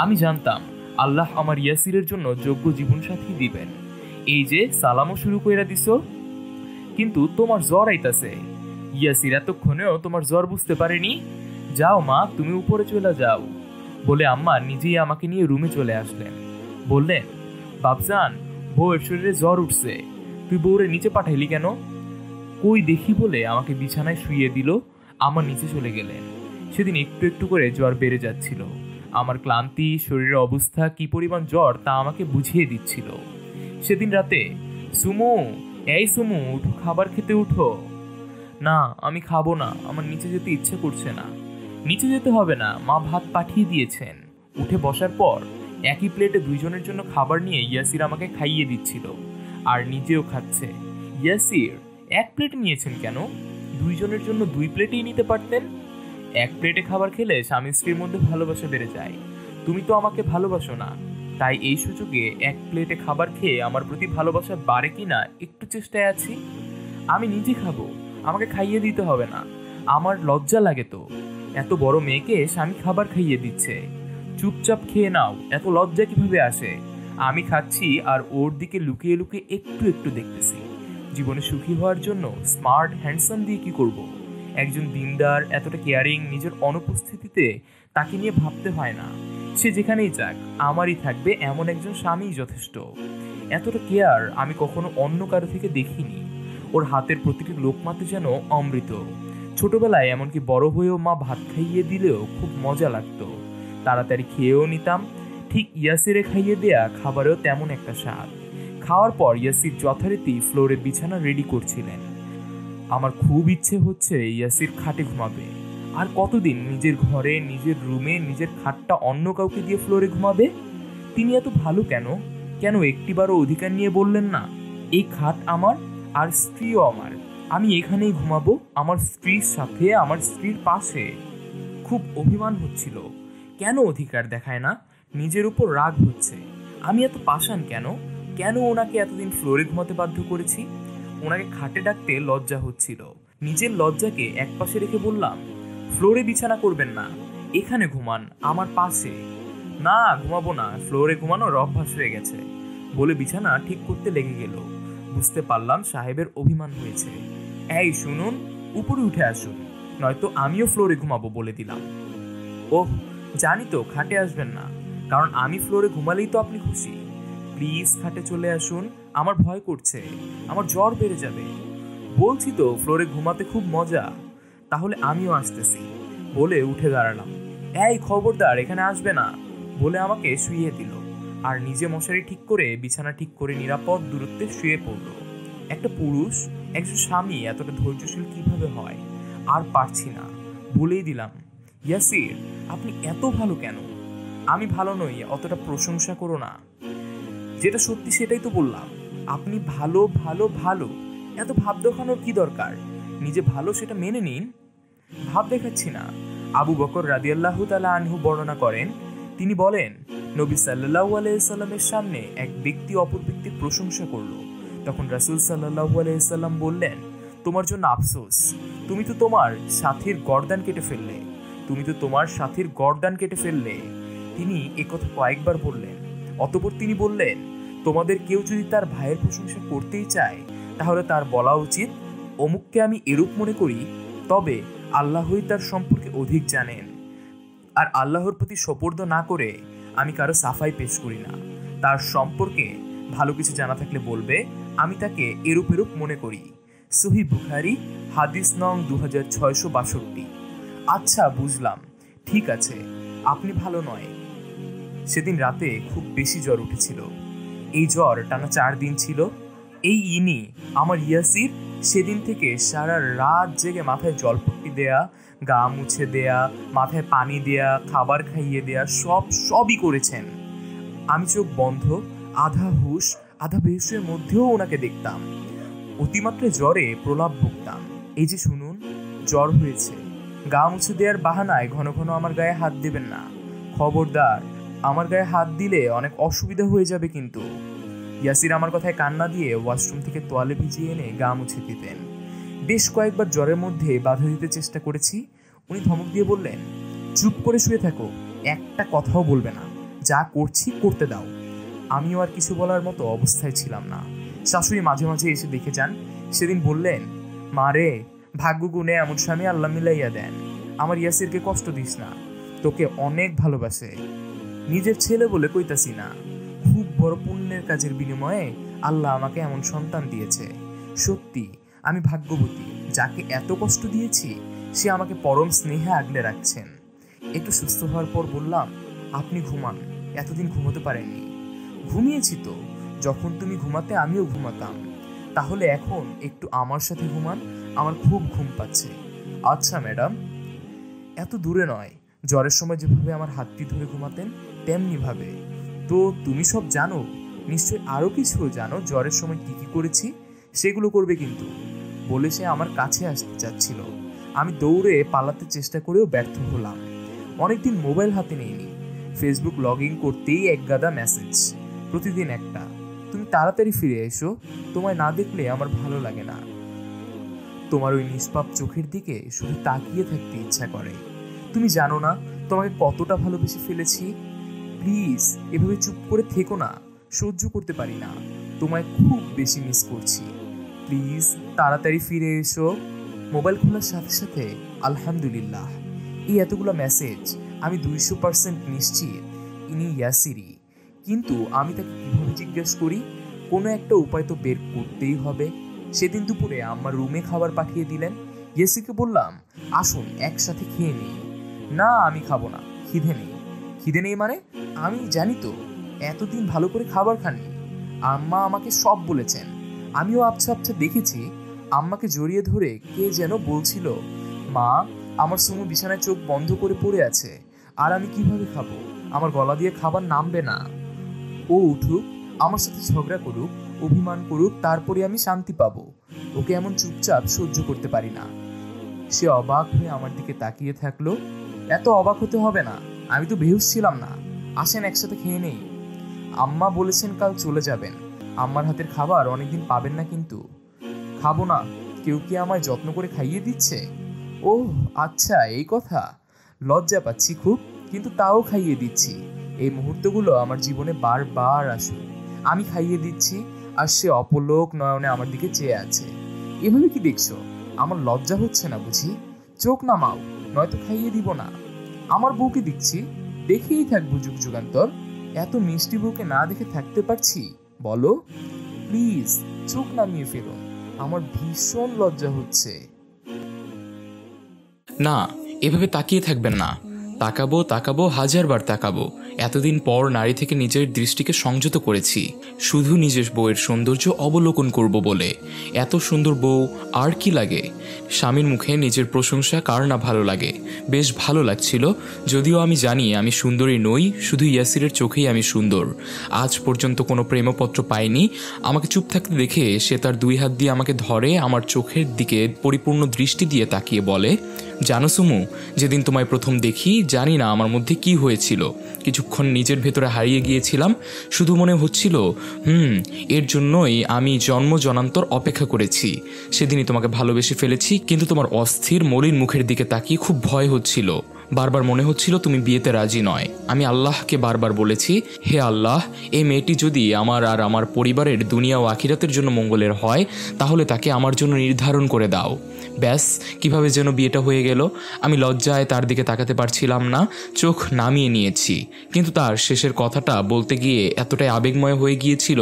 আমি জানতাম আল্লাহ আমার ইয়াসিরের জন্য যোগ্য জীবনসাথী দিবেন। এই যে সালামও শুরু কইরা দিছো। কিন্তু তোমার জ্বর আইতাছে। ইয়াসির এতক্ষণেও তোমার জ্বর বুঝতে পারেনি। যাও মা, তুমি উপরে চলে যাও। বলে আম্মা নিজেই আমাকে নিয়ে রুমে চলে আসলেন। বললেন, বাবজান, বউয়ের শরীরে জ্বর উঠছে, তুই বউরে নিচে পাঠাইলি কেন? কই দেখি বলে আমাকে বিছানায় শুইয়ে দিল। আমার নিচে চলে গেলেন। সেদিন একটু একটু করে জ্বর বেড়ে যাচ্ছিল। আমার ক্লান্তি, শরীরের অবস্থা, কি পরিমাণ জ্বর তা আমাকে বুঝিয়ে দিচ্ছিল। সেদিন রাতে, সুমু, এই সুমু, উঠো, খাবার খেতে উঠো। না, আমি খাবো না, আমার নিচে যেতে ইচ্ছে করছে না। নিচে যেতে হবে না, মা ভাত পাঠিয়ে দিয়েছেন। উঠে বসার পর একই প্লেটে দুইজনের জন্য খাবার নিয়ে ইয়াসির আমাকে খাইয়ে দিচ্ছিল, আর নিজেও খাচ্ছে। ইয়াসির, এক প্লেট নিয়েছেন কেন? দুইজনের জন্য 2 প্লেটেই নিতে পারতেন। এক প্লেটে খাবার খেলে স্বামী স্ত্রীর মধ্যে ভালোবাসা বেড়ে যায়। তুমি তো আমাকে ভালোবাসো না, তাই এই সুযোগে এক প্লেটে খাবার খেয়ে আমার প্রতি ভালোবাসা বাড়ে কিনা একটু চেষ্টায় আছি। আমি নিজে খাবো, আমাকে খাইয়ে দিতে হবে না। আমার লজ্জা লাগে তো, এত বড় মেয়েকে স্বামী খাবার খাইয়ে দিচ্ছে। চুপচাপ খেয়ে নাও, এত লজ্জা কিভাবে আসে? আমি খাচ্ছি আর ওর দিকে লুকিয়ে লুকিয়ে একটু একটু দেখতেছি। জীবনে সুখী হওয়ার জন্য স্মার্ট হ্যান্ডসাম দিয়ে কি করব? একজন দিনদার, এতটা কেয়ারিং, নিজের অনুপস্থিতিতে তাকে নিয়ে ভাবতে হয় না। সে যেখানেই যাক আমারই থাকবে, এমন একজন স্বামীই যথেষ্ট। এতটা কেয়ার আমি কখনো অন্য কারো থেকে দেখিনি। ওর হাতের প্রতিটি লোকমাতে যেন অমৃত। ছোটবেলায় এমনকি বড় হয়েও মা ভাত খাইয়ে দিলেও খুব মজা লাগতো, তাড়াতাড়ি খেয়েও নিতাম। ঠিক ইয়াসিরে খাইয়ে দেয়া খাবারেও তেমন একটা স্বাদ। খাওয়ার পর ইয়াসির যথারীতি ফ্লোরে বিছানা রেডি করছিলেন। আমার খুব ইচ্ছে হচ্ছে ইয়াসির খাটে ঘুমাবে। আর কতদিন নিজের ঘরে, নিজের রুমে, নিজের খাটটা অন্য কাউকে দিয়ে ফ্লোরে ঘুমাবে? তিনি এত ভালো কেন? কেন একটিবারও অধিকার নিয়ে বললেন না, এই খাট আমার আর স্ত্রীও আমার, আমি এখানেই ঘুমাবো, আমার স্ত্রীর সাথে, আমার স্ত্রীর পাশে। খুব অভিমান হচ্ছিল। কেন অধিকার দেখায় না? নিজের উপর রাগ হচ্ছে। আমি এত পাষাণ কেন? কেন ওনাকে এতদিন ফ্লোরে ঘুমাতে বাধ্য করেছি? ওনাকে খাটে ডাকতে লজ্জা হচ্ছিল। নিজের লজ্জাকে একপাশে রেখে বললাম, ফ্লোরে বিছানা করবেন না, এখানে ঘুমান আমার পাশে। না, ঘুমাবো না, ফ্লোরে ঘুমানোর অভ্যাস হয়ে গেছে বলে বিছানা ঠিক করতে লেগে গেল। বুঝতে পারলাম সাহেবের অভিমান হয়েছে। এই শুনুন, উপরে উঠে আসুন, নয়তো আমিও ফ্লোরে ঘুমাবো বলে দিলাম। ওহ, জানি তো খাটে আসবেন না, কারণ আমি ফ্লোরে ঘুমালেই তো আপনি খুশি। প্লিজ খাটে চলে আসুন, আমার ভয় করছে, আমার জ্বর বেড়ে যাবে। বলছি তো ফ্লোরে ঘুমাতে খুব মজা। তাহলে আমিও আসতেছি বলে উঠে দাঁড়ালাম। এই খবরদার, এখানে আসবে না বলে আমাকে শুইয়ে দিল, আর নিজে মশারি ঠিক করে বিছানা ঠিক করে নিরাপদ দূরত্বে শুয়ে পড়ল। একটা পুরুষ, একজন স্বামী এতটা ধৈর্যশীল কিভাবে হয়? আর পারছি না, বলেই দিলাম, ইয়াসির আপনি এত ভালো কেন? আমি ভালো নই, অতটা প্রশংসা করো না। যেটা সত্যি সেটাই তো বললাম। আপনি ভালো ভালো ভালো, এত ভাব দেখানোর কি দরকার? নিজে ভালো সেটা মেনে নিন। ভাব দেখাচ্ছি না। আবু বকর রাদিয়াল্লাহু তাআলা আনহু বর্ণনা করেন, তিনি বলেন, নবী সাল্লাল্লাহু আলাইহি সাল্লামের সামনে এক ব্যক্তি অপর ব্যক্তির প্রশংসা করলো। তখন রাসূল সাল্লাল্লাহু আলাইহি সাল্লাম বললেন, তোমার জন্য আফসোস, তুমি তো তোমার সাথীর গর্দান কেটে ফেললে, তুমি তো তোমার সাথীর গর্দান কেটে ফেললে। তিনি একথা কয়েকবার বললেন। অতঃপর তিনি বললেন, তোমাদের কেউ যদি তার ভাইয়ের প্রশংসা করতেই চায়, তাহলে তার বলা উচিত, অমুককে আমি এরূপ মনে করি, তবে আল্লাহই তার সম্পর্কে অধিক জানেন। আর আল্লাহর প্রতি সোপর্দ না করে আমি কারো সাফাই পেশ করি না। তার সম্পর্কে ভালো কিছু জানা থাকলে বলবে, আমি তাকে এরূপ এরূপ মনে করি। সহিহ বুখারী, হাদিস নং 2662। আচ্ছা, বুঝলাম, ঠিক আছে, আপনি ভালো নয়। সেদিন রাতে খুব বেশি জ্বর উঠেছিল। এই জ্বর টানা 4 দিন ছিল। এই ইনি আমার ইয়াসির সেদিন থেকে সারা রাত জেগে মাথায় জলপট্টি দেয়া, গা মুছে দেয়া, মাথায় পানি দেয়া, খাবার খাইয়ে দেয়া, সবই করেছেন। আমি চোখ বন্ধ, আধা হুশ আধা বেহুশের মধ্যেও ওনাকে দেখতাম। অতিমাত্রায় জ্বরে প্রলাপ বকতাম। এই যে শুনুন, জ্বর হয়েছে, গা মুছে দেওয়ার বাহানায় ঘন ঘন আমার গায়ে হাত দেবেন না। খবরদার, আমার গায়ে হাত দিলে অনেক অসুবিধা হয়ে যাবে কিন্তু। ইয়াসির আমার কথায় কান্না দিয়ে ওয়াশরুম থেকে তোয়ালে ভিজিয়ে এনে গা মুছে দিতেন। বেশ কয়েকবার জ্বরের মধ্যে বাধা দিতে চেষ্টা করেছি। উনি ধমক দিয়ে বললেন, চুপ করে শুয়ে থাকো, একটা কথাও বলবে না, যা করছি করতে দাও। আমিও আর কিছু বলার মতো অবস্থায় ছিলাম না। শাশুড়ি মাঝে মাঝে এসে দেখে যান। সেদিন বললেন, মা রে, ভাগ্য গুণে এমন স্বামী আল্লাহ মিলাইয়া দেন। আমার ইয়াসিরকে কষ্ট দিস না, তোকে অনেক ভালোবাসে। নিজের ছেলে বলে কইতাছি না, খুব বড় পুণ্যের কাজের বিনিময়ে আল্লাহ আমাকে এমন সন্তান দিয়েছে। সত্যি আমি ভাগ্যবতী, যাকে এত কষ্ট দিয়েছি সে আমাকে পরম স্নেহে আগলে রাখছেন। একটু সুস্থ হওয়ার পর বললাম, আপনি ঘুমান, এতদিন ঘুমোতে পারেননি। ঘুমিয়েছি তো, যখন তুমি ঘুমাতে আমিও ঘুমাতাম। তাহলে এখন একটু আমার সাথে ঘুমান, আমার খুব ঘুম পাচ্ছে। আচ্ছা ম্যাডাম। এত দূরে নয়, জ্বরের সময় যেভাবে আমার হাতটি ধরে ঘুমাতেন তেমনি ভাবে। তো তুমি সব জানো, নিশ্চয় আরো কিছু জানো জ্বরের সময় কি কি করেছি, সেগুলো করবে কিন্তু বলে সে আমার কাছে আসতে চাচ্ছিল। আমি দৌড়ে পালাতে চেষ্টা করেও ব্যর্থ হলাম। অনেকদিন মোবাইল হাতে নেইনি। ফেসবুক লগ ইন করতেই এক গাদা মেসেজ, প্রতিদিন একটা, তুমি তাড়াতাড়ি ফিরে এসো, তোমায় না দেখলে আমার ভালো লাগে না। তোমার ওই নিষ্পাপ চোখের দিকে শুধু তাকিয়ে থাকতে ইচ্ছা করে। তুমি জানো না তোমাকে কতটা ভালোবেসে ফেলেছি। প্লিজ এভাবে চুপ করে থেকো না, সহ্য করতে পারি না, তোমায় খুব বেশি মিস করছি। প্লিজ তাড়াতাড়ি ফিরে এসো। মোবাইল খোলার সাথে সাথে আলহামদুলিল্লাহ, এই এতগুলো মেসেজ, আমি 200% নিশ্চিত ইনি ইয়াসিরই। কিন্তু আমি তাকে কিভাবে জিজ্ঞেস করি? কোনো একটা উপায় তো বের করতেই হবে। সেদিন দুপুরে আমার রুমে খাবার পাঠিয়ে দিলেন। ইয়াসিরকে বললাম, আসুন একসাথে খেয়ে নিই। না, আমি খাবো না, খিদে নেই। খিদে নেই মানে? আমি জানি তো, এতদিন ভালো করে খাবার খাননি। আম্মা আমাকে সব বলেছেন। আমিও আবছা আবছা দেখেছি আম্মাকে জড়িয়ে ধরে কে যেন বলছিল, মা, আমার সুমু বিছানায় চোখ বন্ধ করে পড়ে আছে, আর আমি কিভাবে খাবো? আমার গলা দিয়ে খাবার নামবে না। ও উঠুক, আমার সাথে ঝগড়া করুক, অভিমান করুক, তারপরে আমি শান্তি পাবো। ওকে এমন চুপচাপ সহ্য করতে পারি না। সে অবাক হয়ে আমার দিকে তাকিয়ে থাকলো। এত অবাক হতে হবে না, আমি তো বেহুশ ছিলাম না। আসেন একসাথে খেয়ে নেই। আম্মা বলেছেন কাল চলে যাবেন। আম্মার হাতের খাবার অনেকদিন পাবেন না কিন্তু। খাবো না? কেউ কি আমায় যত্ন করে খাইয়ে দিচ্ছে? ওহ আচ্ছা, এই কথা। লজ্জা পাচ্ছি খুব, কিন্তু তাও খাইয়ে দিচ্ছি। এই মুহূর্তগুলো আমার জীবনে বারবার আসুক। আমি খাইয়ে দিচ্ছি, আর সে অপলোক নয়নে আমার দিকে চেয়ে আছে। এভাবে কি দেখছো? আমার লজ্জা হচ্ছে না বুঝি? চোখ নামাও, নয়তো খাইয়ে দিব না। আমার বউকে দিচ্ছি, দেখেই থাকবো যুগ যুগান্তর। এত মিষ্টি বউকে না দেখে থাকতে পারছি? বলো প্লিজ, চোখ নামিয়ে ফেলুন। আমার ভীষণ লজ্জা হচ্ছে। না, এভাবে তাকিয়ে থাকবেন না। তাকাবো তাকাবো, হাজারবার তাকাবো। এতদিন পর নারী থেকে নিজের দৃষ্টিকে সংযত করেছি, শুধু নিজের বউয়ের সৌন্দর্য অবলোকন করব বলে। এত সুন্দর বউ আর কি লাগে? স্বামীর মুখে নিজের প্রশংসা কার না ভালো লাগে? বেশ ভালো লাগছিল, যদিও আমি জানি আমি সুন্দরী নই, শুধু ইয়াসিরের চোখেই আমি সুন্দর। আজ পর্যন্ত কোনো প্রেমপত্র পাইনি। আমাকে চুপ থাকতে দেখে সে তার 2 হাত দিয়ে আমাকে ধরে, আমার চোখের দিকে পরিপূর্ণ দৃষ্টি দিয়ে তাকিয়ে বলে, জানো সুমু, যেদিন তোমায় প্রথম দেখি জানি না আমার মধ্যে কি হয়েছিল। কিছুক্ষণ নিজের ভেতরে হারিয়ে গিয়েছিলাম। শুধু মনে হচ্ছিল এর জন্যই আমি জন্ম জনান্তর অপেক্ষা করেছি। সেদিনই তোমাকে ভালোবেসে ফেলেছি, কিন্তু তোমার অস্থির মলিন মুখের দিকে তাকিয়ে খুব ভয় হচ্ছিল। বারবার মনে হচ্ছিল তুমি বিয়েতে রাজি নয়। আমি আল্লাহকে বারবার বলেছি, হে আল্লাহ, এই মেয়েটি যদি আমার আর আমার পরিবারের দুনিয়া ও আখিরাতের জন্য মঙ্গলের হয়, তাহলে তাকে আমার জন্য নির্ধারণ করে দাও। ব্যাস, কিভাবে যেন বিয়েটা হয়ে গেল। আমি লজ্জায় তার দিকে তাকাতে পারছিলাম না, চোখ নামিয়ে নিয়েছি। কিন্তু তার শেষের কথাটা বলতে গিয়ে এতটাই আবেগময় হয়ে গিয়েছিল,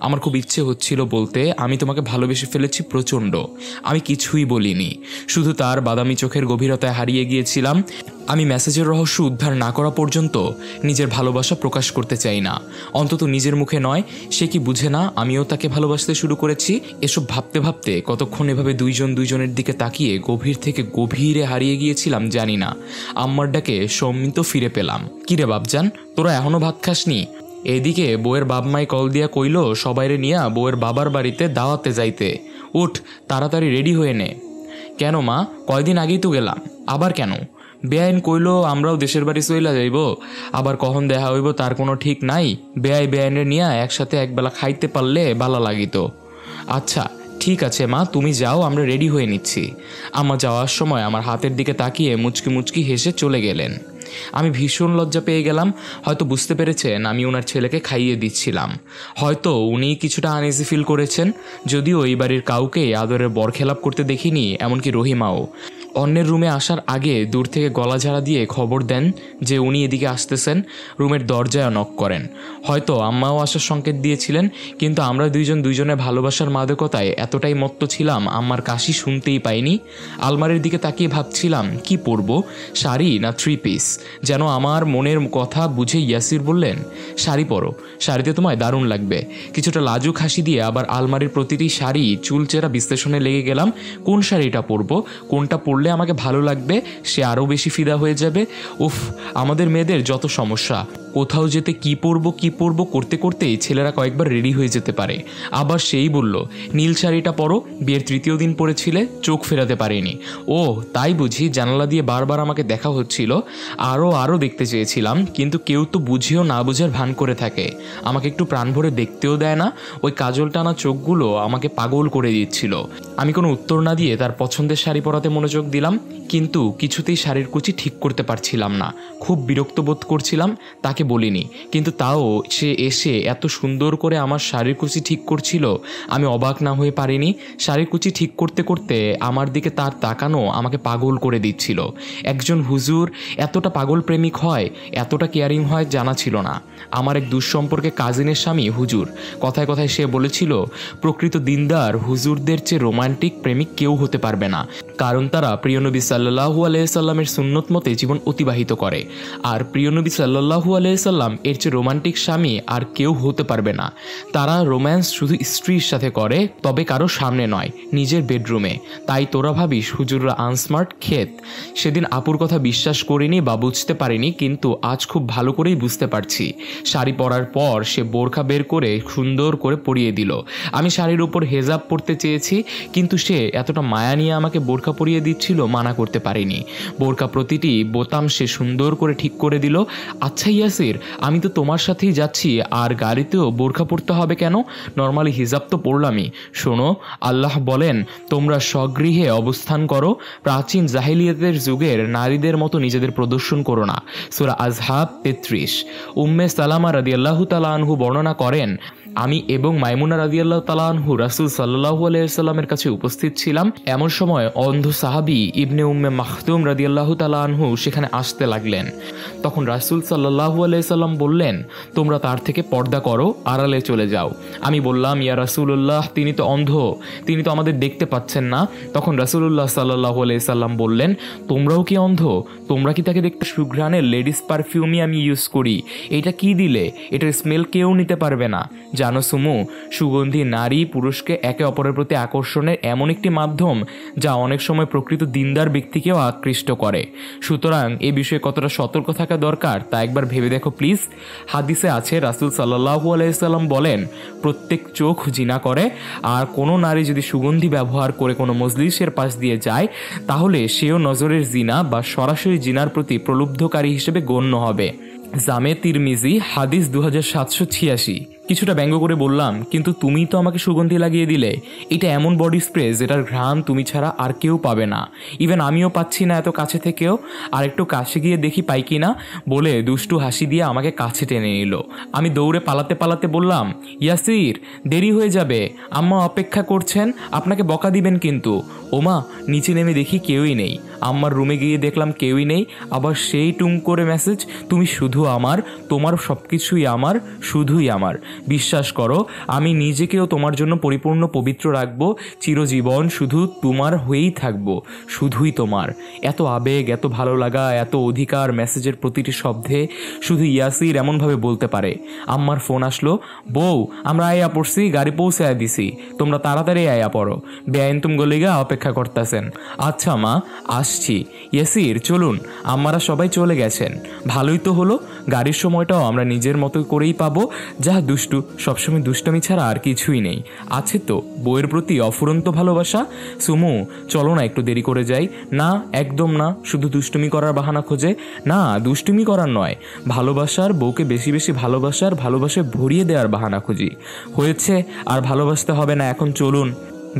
আমার খুব ইচ্ছে হচ্ছিল বলতে, আমি তোমাকে ভালোবেসে ফেলেছি প্রচণ্ড। আমি কিছুই বলিনি, শুধু তার বাদামি চোখের গভীরতায় হারিয়ে গিয়েছিলাম। আমি মেসেজের রহস্য উদ্ধার না করা পর্যন্ত নিজের ভালোবাসা প্রকাশ করতে চাই না, অন্তত নিজের মুখে নয়। সে কি বুঝে না আমিও তাকে ভালোবাসতে শুরু করেছি? এসব ভাবতে ভাবতে কতক্ষণ এভাবে দুইজনের দিকে তাকিয়ে গভীর থেকে গভীরে হারিয়ে গিয়েছিলাম জানি না। আম্মার ডাকে সম্মিত ফিরে পেলাম। কিরে বাপজান, তোরা এখনো ভাত খাসনি? এদিকে বউয়ের বাপমাই কল দিয়া কইল সবাইরে নিয়া বউয়ের বাবার বাড়িতে দাওয়াতে যাইতে। উঠ, তাড়াতাড়ি রেডি হয়ে নে। কেন মা, কয়দিন আগেই তো গেলাম, আবার কেন? বেআইন কইল আমরাও দেশের বাড়ি চইলা যাইব, আবার কখন দেখা হইব তার কোনো ঠিক নাই। বেআইনের নিয়া একসাথে একবেলা খাইতে পারলে ভালো লাগিত। আচ্ছা ঠিক আছে মা, তুমি যাও, আমরা রেডি হয়ে নিচ্ছি। আম্মা যাওয়ার সময় আমার হাতের দিকে তাকিয়ে মুচকি মুচকি হেসে চলে গেলেন। আমি ভীষণ লজ্জা পেয়ে গেলাম। হয়তো বুঝতে পেরেছেন আমি ওনার ছেলেকে খাইয়ে দিচ্ছিলাম। হয়তো উনি কিছুটা আনইজি ফিল করেছেন, যদিও এই বাড়ির কাউকে আদরের বরখেলাপ করতে দেখিনি, এমনকি রহিমাও। অন্যের রুমে আসার আগে দূর থেকে গলা ঝাড়া দিয়ে খবর দেন যে উনি এদিকে আসতেছেন। রুমের দরজায় নক করেন। হয়তো আম্মাও আসার সংকেত দিয়েছিলেন, কিন্তু আমরা দুইজনের ভালোবাসার মাদকতায় এতটাই মত্ত ছিলাম আম্মার কাশি শুনতেই পাইনি। আলমারির দিকে তাকিয়ে ভাবছিলাম কি পরবো, শাড়ি না 3 পিস। যেন আমার মনের কথা বুঝে ইয়াসির বললেন, শাড়ি পরো, শাড়িতে তোমায় দারুণ লাগবে। কিছুটা লাজুক হাসি দিয়ে আবার আলমারির প্রতিটি শাড়ি চুলচেরা বিশ্লেষণে লেগে গেলাম। কোন শাড়িটা পরবো, কোনটা পরলে আমাকে ভালো লাগবে, সে আরও বেশি ফিদা হয়ে যাবে। উফ, আমাদের মেয়েদের যত সমস্যা। কোথাও যেতে কি পরবো করতে করতেই ছেলেরা কয়েকবার রেডি হয়ে যেতে পারে। আবার সেই বলল নীল শাড়িটা পরো, বিয়ের 3য় দিন পরেছিলে, চোখ ফেরাতে পারেনি। ও তাই বুঝি, জানালা দিয়ে বারবার আমাকে দেখা হচ্ছিল, আরও দেখতে চেয়েছিলাম, কিন্তু কেউ তো বুঝেও না বুঝার ভান করে থাকে। আমাকে একটু প্রাণ ভরে দেখতেও দেয় না। ওই কাজল টানা চোখগুলো আমাকে পাগল করে দিচ্ছিল। আমি কোনো উত্তর না দিয়ে তার পছন্দের শাড়ি পরাতে মনোযোগ দিলাম, কিন্তু কিছুতেই শাড়ির কুচি ঠিক করতে পারছিলাম না। খুব বিরক্ত বোধ করছিলাম। তাকে বলিনি, কিন্তু তাও সে এসে এত সুন্দর করে আমার শাড়ির কুচি ঠিক করছিল, আমি অবাক না হয়ে পারিনি। শাড়ির কুচি ঠিক করতে করতে আমার দিকে তার তাকানো আমাকে পাগল করে দিচ্ছিল। একজন হুজুর এতটা পাগল প্রেমিক হয়, এতটা কেয়ারিং হয় জানা ছিল না। আমার এক দুঃসম্পর্কে কাজিনের স্বামী হুজুর। কথায় কথায় সে বলেছিল, প্রকৃত দিনদার হুজুরদের চেয়ে রোমান্টিক প্রেমিক কেউ হতে পারবে না, কারণ তারা প্রিয় নবী সাল্লাল্লাহু আলাইহি সাল্লামের সুন্নত মতে জীবন অতিবাহিত করে। আর প্রিয় নবী সাল্লাল্লাহু আলাইহি সাল্লাম এর চেয়ে রোমান্টিক স্বামী আর কেউ হতে পারবে না। তারা রোম্যান্স শুধু স্ত্রীর সাথে করে, তবে কারো সামনে নয়, নিজের বেডরুমে। তাই তোরা ভাবিস হুজুররা আনস্মার্ট ক্ষেত। সেদিন আপুর কথা বিশ্বাস করিনি বা বুঝতে পারিনি, কিন্তু আজ খুব ভালো করেই বুঝতে পারছি। শাড়ি পরার পর সে বোরখা বের করে সুন্দর করে পরিয়ে দিল। আমি শাড়ির উপর হেজাব পরতে চেয়েছি, কিন্তু সে এতটা মায়া নিয়ে আমাকে বোরখা পরিয়ে দিচ্ছিল, মানা করতে পারিনি। বোরখা প্রতিটি বোতাম সে সুন্দর করে ঠিক করে দিল। আচ্ছা ইয়াসির, আমি তো তোমার সাথেই যাচ্ছি, আর গাড়িতেও বোরখা পরতে হবে কেন? নর্মালি হিজাব তো পড়লামই। শোনো, আল্লাহ বলেন তোমরা স্বগৃহে অবস্থান করো, প্রাচীন জাহিলিয়াতের যুগের নারীদের মতো নিজেদের প্রদর্শন করো না। সূরা আজহাব 33। উম্মে সালামা রাদিয়াল্লাহু তাআলা আনহু বর্ণনা করেন, আমি এবং মাইমুনা রাদিয়াল্লাহু তাআলা আনহু রাসূল সাল্লাল্লাহু আলাইহি সাল্লামের কাছে উপস্থিত ছিলাম। এমন সময় অন্ধ সাহাবী ইবনে উম্মে মাখতুম রাদিয়াল্লাহু তাআলা আনহু সেখানে আসতে লাগলেন। তখন রাসূল সাল্লাল্লাহু আলাইহি সাল্লাম বললেন, তোমরা তার থেকে পর্দা করো, আড়ালে চলে যাও। আমি বললাম, ইয়া রাসূলুল্লাহ, তিনি তো অন্ধ, তিনি তো আমাদের দেখতে পাচ্ছেন না। তখন রাসূলুল্লাহ সাল্লাল্লাহু আলাইহি সাল্লাম বললেন, তোমরাও কি অন্ধ? তোমরা কি তাকে দেখতে? সুঘ্রাণের লেডিস পারফিউমই আমি ইউজ করি। এটা কি দিলে? এটার স্মেল কেউ নিতে পারবে না। জানো সুমু, সুগন্ধি নারী পুরুষকে একে অপরের প্রতি আকর্ষণের এমন একটি মাধ্যম যা অনেক সময় প্রকৃত দিনদার ব্যক্তিকেও আকৃষ্ট করে। সুতরাং এ বিষয়ে কতটা সতর্ক থাকা দরকার তা একবার ভেবে দেখো প্লিজ। হাদিসে আছে রাসূল সাল্লাল্লাহু আলাইহি সাল্লাম বলেন, প্রত্যেক চোখ জিনা করে, আর কোনো নারী যদি সুগন্ধি ব্যবহার করে কোনো মজলিসের পাশ দিয়ে যায়, তাহলে সেও নজরের জিনা বা সরাসরি জিনার প্রতি প্রলুব্ধকারী হিসেবে গণ্য হবে। জামে তিরমিজি হাদিস 2786। কিছুটা ব্যঙ্গ করে বললাম, কিন্তু তুমি তো আমাকে সুগন্ধি লাগিয়ে দিলে। এটা এমন বডি স্প্রে যেটার ঘ্রাণ তুমি ছাড়া আর কেউ পাবে না, ইভেন আমিও পাচ্ছি না এত কাছে থেকেও। আর একটু কাছে গিয়ে দেখি পাই কি না বলে দুষ্টু হাসি দিয়ে আমাকে কাছে টেনে নিল। আমি দৌড়ে পালাতে পালাতে বললাম, ইয়াসির, দেরি হয়ে যাবে, আম্মা অপেক্ষা করছেন, আপনাকে বকা দিবেন কিন্তু। ওমা, নিচে নেমে দেখি কেউই নেই। আম্মার রুমে গিয়ে দেখলাম কেউই নেই। আবার সেই টুং করে মেসেজ, তুমি শুধু আমার, তোমার সব কিছুই আমার, শুধুই আমার। বিশ্বাস করো, আমি নিজেকেও তোমার জন্য পরিপূর্ণ পবিত্র রাখবো, চিরজীবন শুধু তোমার হয়েই থাকবো, শুধুই তোমার। এত আবেগ, এত ভালো লাগা, এত অধিকার মেসেজের প্রতিটি শব্দে শুধু ইয়াসির এমনভাবে বলতে পারে। আম্মার ফোন আসলো, বউ, আমরা আয়া পড়ছি, গাড়ি পৌঁছায় দিছি, তোমরা তাড়াতাড়ি আয়া পড়ো, বেআইন তুম গলিগা অপেক্ষা করতেছেন। আচ্ছা মা, আসছি। ইয়াসির, চলুন, আম্মারা সবাই চলে গেছেন। ভালোই তো হলো, গাড়ির সময়টাও আমরা নিজের মতো করেই পাবো। যা দুষ্টু, সবসময় দুষ্টামি ছাড়া আর কিছুই নেই। আছে তো বইয়ের প্রতি অফুরন্ত ভালোবাসা। সুমু, চলো না একটু দেরি করে যাই। না, একদম না, শুধু দুষ্টুমি করার বাহানা খোঁজে। না, দুষ্টুমি করার নয়, ভালোবাসার, বউকে বেশি বেশি ভালোবাসার, ভালোবাসে ভরিয়ে দেওয়ার বাহানা খুঁজি। হয়েছে, আর ভালোবাসতে হবে না, এখন চলুন।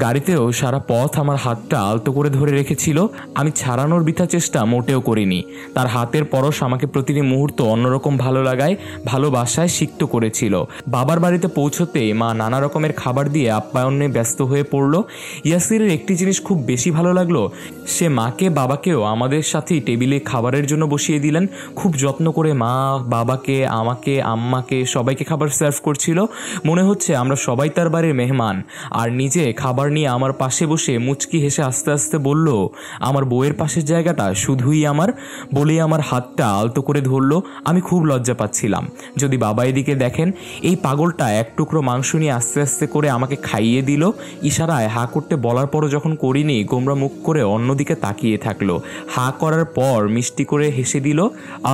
গাড়িতেও সারা পথ আমার হাতটা আলতো করে ধরে রেখেছিল। আমি ছাড়ানোর বৃথা চেষ্টা মোটেও করিনি। তার হাতের পরশ আমাকে প্রতিটি মুহূর্ত অন্যরকম ভালো লাগায়, ভালোবাসায় সিক্ত করেছিল। বাবার বাড়িতে পৌঁছতেই মা নানা রকমের খাবার দিয়ে আপ্যায়নে ব্যস্ত হয়ে পড়ল। ইয়াসিরের একটি জিনিস খুব বেশি ভালো লাগলো, সে মাকে বাবাকেও আমাদের সাথেই টেবিলে খাবারের জন্য বসিয়ে দিলেন। খুব যত্ন করে মা, বাবাকে, আমাকে, আম্মাকে সবাইকে খাবার সার্ভ করছিল। মনে হচ্ছে আমরা সবাই তার বাড়ির মেহমান। আর নিজে খাবার নিয়ে আমার পাশে বসে মুচকি হেসে আস্তে আস্তে বলল, আমার বউয়ের পাশের জায়গাটা শুধুই আমার, বলেই আমার হাতটা আলতো করে ধরল। আমি খুব লজ্জা পাচ্ছিলাম। যদি বাবা এদিকে দেখেন, এই পাগলটা এক টুকরো মাংস নিয়ে আস্তে আস্তে করে আমাকে খাইয়ে দিল। ইশারায় হা করতে বলার পরও যখন করিনি, গোমরা মুখ করে অন্যদিকে তাকিয়ে থাকলো। হা করার পর মিষ্টি করে হেসে দিল।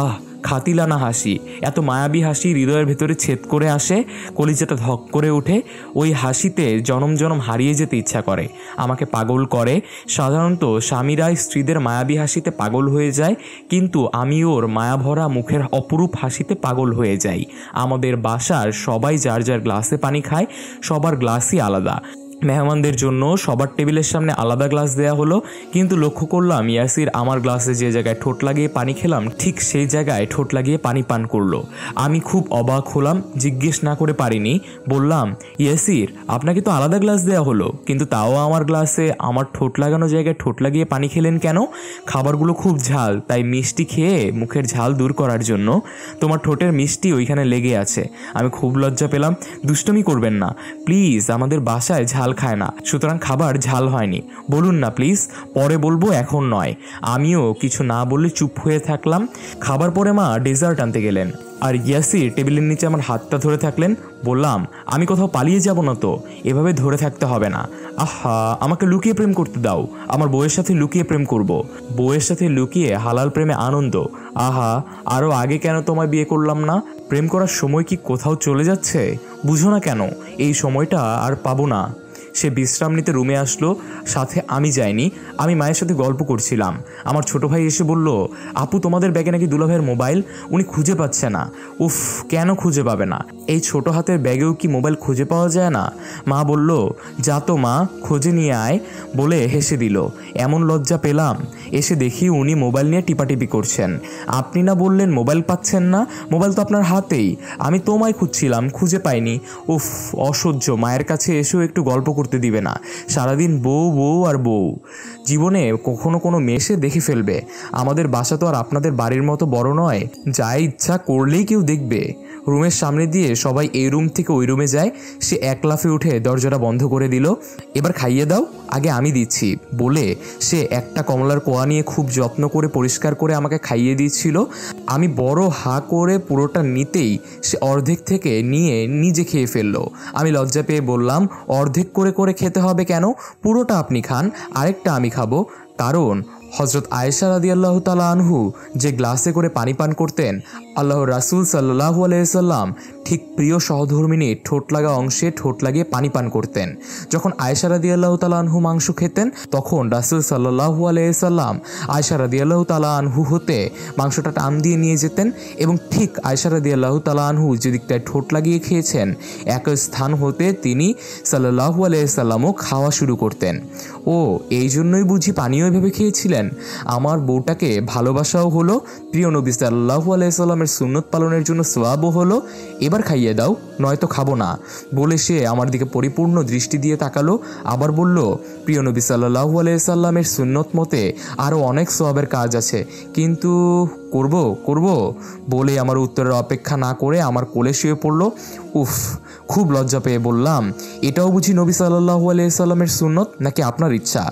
আহ, খাতিলানা হাসি, এত মায়াবী হাসি হৃদয়ের ভেতরে ছেদ করে আসে, কলিজাটা ধক করে ওঠে। ওই হাসিতে জনম জনম হারিয়ে যেতে ইচ্ছা করে, আমাকে পাগল করে। সাধারণত স্বামীরা স্ত্রীদের মায়াবী হাসিতে পাগল হয়ে যায়, কিন্তু আমি ওর মায়াভরা মুখের অপরূপ হাসিতে পাগল হয়ে যাই। আমাদের বাসার সবাই যার যার গ্লাসে পানি খায়, সবার গ্লাসই আলাদা। মেহমানদের জন্য সবার টেবিলের সামনে আলাদা গ্লাস দেয়া হলো, কিন্তু লক্ষ্য করলাম ইয়াসির আমার গ্লাসে যে জায়গায় ঠোঁট লাগিয়ে পানি খেলাম, ঠিক সেই জায়গায় ঠোঁট লাগিয়ে পানি পান করলো। আমি খুব অবাক হলাম, জিজ্ঞেস না করে পারিনি। বললাম, ইয়াসির, আপনাকে তো আলাদা গ্লাস দেওয়া হলো, কিন্তু তাও আমার গ্লাসে আমার ঠোঁট লাগানো জায়গায় ঠোঁট লাগিয়ে পানি খেলেন কেন? খাবারগুলো খুব ঝাল, তাই মিষ্টি খেয়ে মুখের ঝাল দূর করার জন্য তোমার ঠোঁটের মিষ্টি ওইখানে লেগে আছে। আমি খুব লজ্জা পেলাম। দুষ্টুমি করবেন না প্লিজ, আমাদের বাসায় ঝাল খায় না, সুতরাং খাবার ঝাল হয়নি। বলুন না প্লিজ। পরে বলবো, এখন নয়। আমিও কিছু না বললে চুপ হয়ে থাকলাম। খাবার পরে মা ডেজার্ট আনতে গেলেন আর ইয়াসির টেবিলের নিচে আমার হাতটা ধরে থাকলেন। বললাম, আমি কোথাও পালিয়ে যাব না তো, এভাবে ধরে থাকতে হবে না। আহা, আমাকে লুকিয়ে প্রেম করতে দাও, আমার বউয়ের সাথে লুকিয়ে প্রেম করব। বউয়ের সাথে লুকিয়ে হালাল প্রেমে আনন্দ। আহা, আরও আগে কেন তোমায় বিয়ে করলাম না? প্রেম করার সময় কি কোথাও চলে যাচ্ছে? বুঝো না কেন? এই সময়টা আর পাবো না। সে বিশ্রাম নিতে রুমে আসলো, সাথে আমি যাইনি। আমি মায়ের সাথে গল্প করছিলাম। আমার ছোট ভাই এসে বলল, আপু তোমাদের ব্যাগে নাকি দুলাভাইয়ের মোবাইল, উনি খুঁজে পাচ্ছে না। উফ, কেন খুঁজে পাবে না? এই ছোট হাতের ব্যাগেও কি মোবাইল খুঁজে পাওয়া যায় না? মা বলল, যা তো মা, খোঁজে নিয়ে আয়, বলে হেসে দিল। এমন লজ্জা পেলাম। এসে দেখি উনি মোবাইল নিয়ে টিপাটিপি করছেন। আপনি না বললেন মোবাইল পাচ্ছেন না? মোবাইল তো আপনার হাতেই। আমি তোমায় খুঁজছিলাম, খুঁজে পাইনি। উফ, অসহ্য। মায়ের কাছে এসেও একটু গল্প করতে দিবে না। সারাদিন বউ বউ আর বউ। জীবনে কখনো কোনো মেয়ে দেখে ফেলবে। আমাদের বাসা তো আর আপনাদের বাড়ির মতো বড় নয়, যা ইচ্ছা করলেই কেউ দেখবে। রুমের সামনে দিয়ে সবাই এই রুম থেকে ওই রুমে যায়। সে এক লাফে উঠে দরজাটা বন্ধ করে দিল। এবার খাইয়ে দাও, আগে আমি দিচ্ছি, বলে সে একটা কমলার কোয়া নিয়ে খুব যত্ন করে পরিষ্কার করে আমাকে খাইয়ে দিচ্ছিল। আমি বড় হা করে পুরোটা নিতেই সে অর্ধেক থেকে নিয়ে নিজে খেয়ে ফেললো। আমি লজ্জা পেয়ে বললাম, অর্ধেক করে করে খেতে হবে কেন? পুরোটা আপনি খান, আরেকটা আমি খাবো। কারণ হজরত আয়েশা রাদিয়াল্লাহু তাআলা আনহু যে গ্লাসে করে পানি পান করতেন, আল্লাহর রাসূল সাল্লাল্লাহু আলাইহি সাল্লাম ঠিক প্রিয় সহধর্মিনীর ঠোঁট লাগা অংশে ঠোঁট লাগিয়ে পানি পান করতেন। যখন আয়েশা রাদিয়াল্লাহু তাআলা আনহু মাংস খেতেন, তখন রাসূল সাল্লাল্লাহু আলাইহি সাল্লাম আয়েশা রাদিয়াল্লাহু তাআলা আনহু হতে মাংসটা টান দিয়ে নিয়ে যেতেন এবং ঠিক আয়েশা রাদিয়াল্লাহু তাআলা আনহু যে দিকটায় ঠোঁট লাগিয়ে খেয়েছেন, একই স্থান হতে তিনি সাল্লাল্লাহু আলাইহি সাল্লামও খাওয়া শুরু করতেন। ও, এই জন্যই বুঝি পানিও এভাবে খেয়েছিলেন? আমার বউটাকে ভালোবাসাও হলো, প্রিয় নবী সাল্লাল্লাহু আলাইহি সাল্লামের সুন্নত পালনের জন্য সওয়াবও হলো। এবার খাইয়ে দাও, নয়তো খাবো না, বলে সে আমার দিকে পরিপূর্ণ দৃষ্টি দিয়ে তাকালো। আবার বলল, প্রিয় নবী সাল্লাল্লাহু আলাইহি সাল্লামের সুন্নত মতে আরও অনেক সওয়াবের কাজ আছে, কিন্তু করব বলে আমার উত্তরের অপেক্ষা না করে আমার কোলে শুয়ে পড়ল। উফ, খুব লজ্জা পেয়ে বললাম, এটাও বুঝি নবী সাল্লাল্লাহু আলাইহি সাল্লামের সুন্নত, নাকি আপনার ইচ্ছা?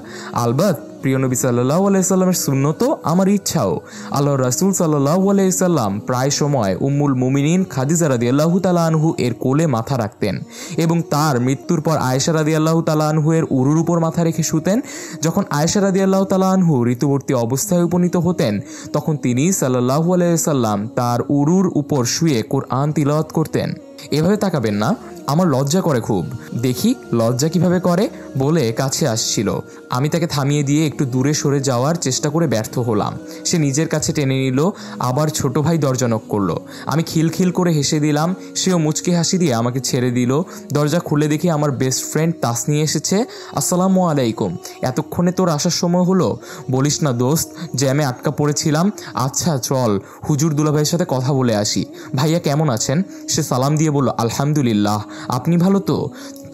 আলবাত প্রিয় নবী সাল্লাল্লাহু আলাইহি সাল্লামের সুন্নতও আমার ইচ্ছাও। আল্লাহর রাসূল সাল্লাল্লাহু আলাইহি সাল্লাম প্রায় সময় উম্মুল মুমিনিন খাদিজা রাদিয়াল্লাহু তাআলা আনহু এর কোলে মাথা রাখতেন এবং তার মৃত্যুর পর আয়েশা রাদিয়াল্লাহু তাআলা আনহু এর উরুর উপর মাথা রেখে শুতেন। যখন আয়েশা রাদিয়াল্লাহু তাআলা আনহু ঋতুবর্তী অবস্থায় উপনীত হতেন, তখন তিনি সাল্লাল্লাহু আলাইহি সাল্লাম তার উরুর উপর শুয়ে কোরআন তিলাওয়াত করতেন। এভাবে তাকাবেন না, আমার লজ্জা করে খুব। দেখি লজ্জা কিভাবে করে, বলে কাছে আসছিল। আমি তাকে থামিয়ে দিয়ে একটু দূরে সরে যাওয়ার চেষ্টা করে ব্যর্থ হলাম। সে নিজের কাছে টেনে নিল। আবার ছোট ভাই দরজা নক করলো। আমি খিলখিল করে হেসে দিলাম। সেও মুচকি হাসি দিয়ে আমাকে ছেড়ে দিল। দরজা খুলে দেখি আমার বেস্ট ফ্রেন্ড তাসনি এসেছে। আসসালামু আলাইকুম, এতক্ষণে তোর আসার সময় হলো? বলিস না দোস্ত, জ্যামে আটকা পড়েছিলাম। আচ্ছা চল হুজুর দুলাভাইয়ের সাথে কথা বলে আসি। ভাইয়া কেমন আছেন? সে সালাম দিয়ে বলল, আলহামদুলিল্লাহ, আপনি ভালো তো?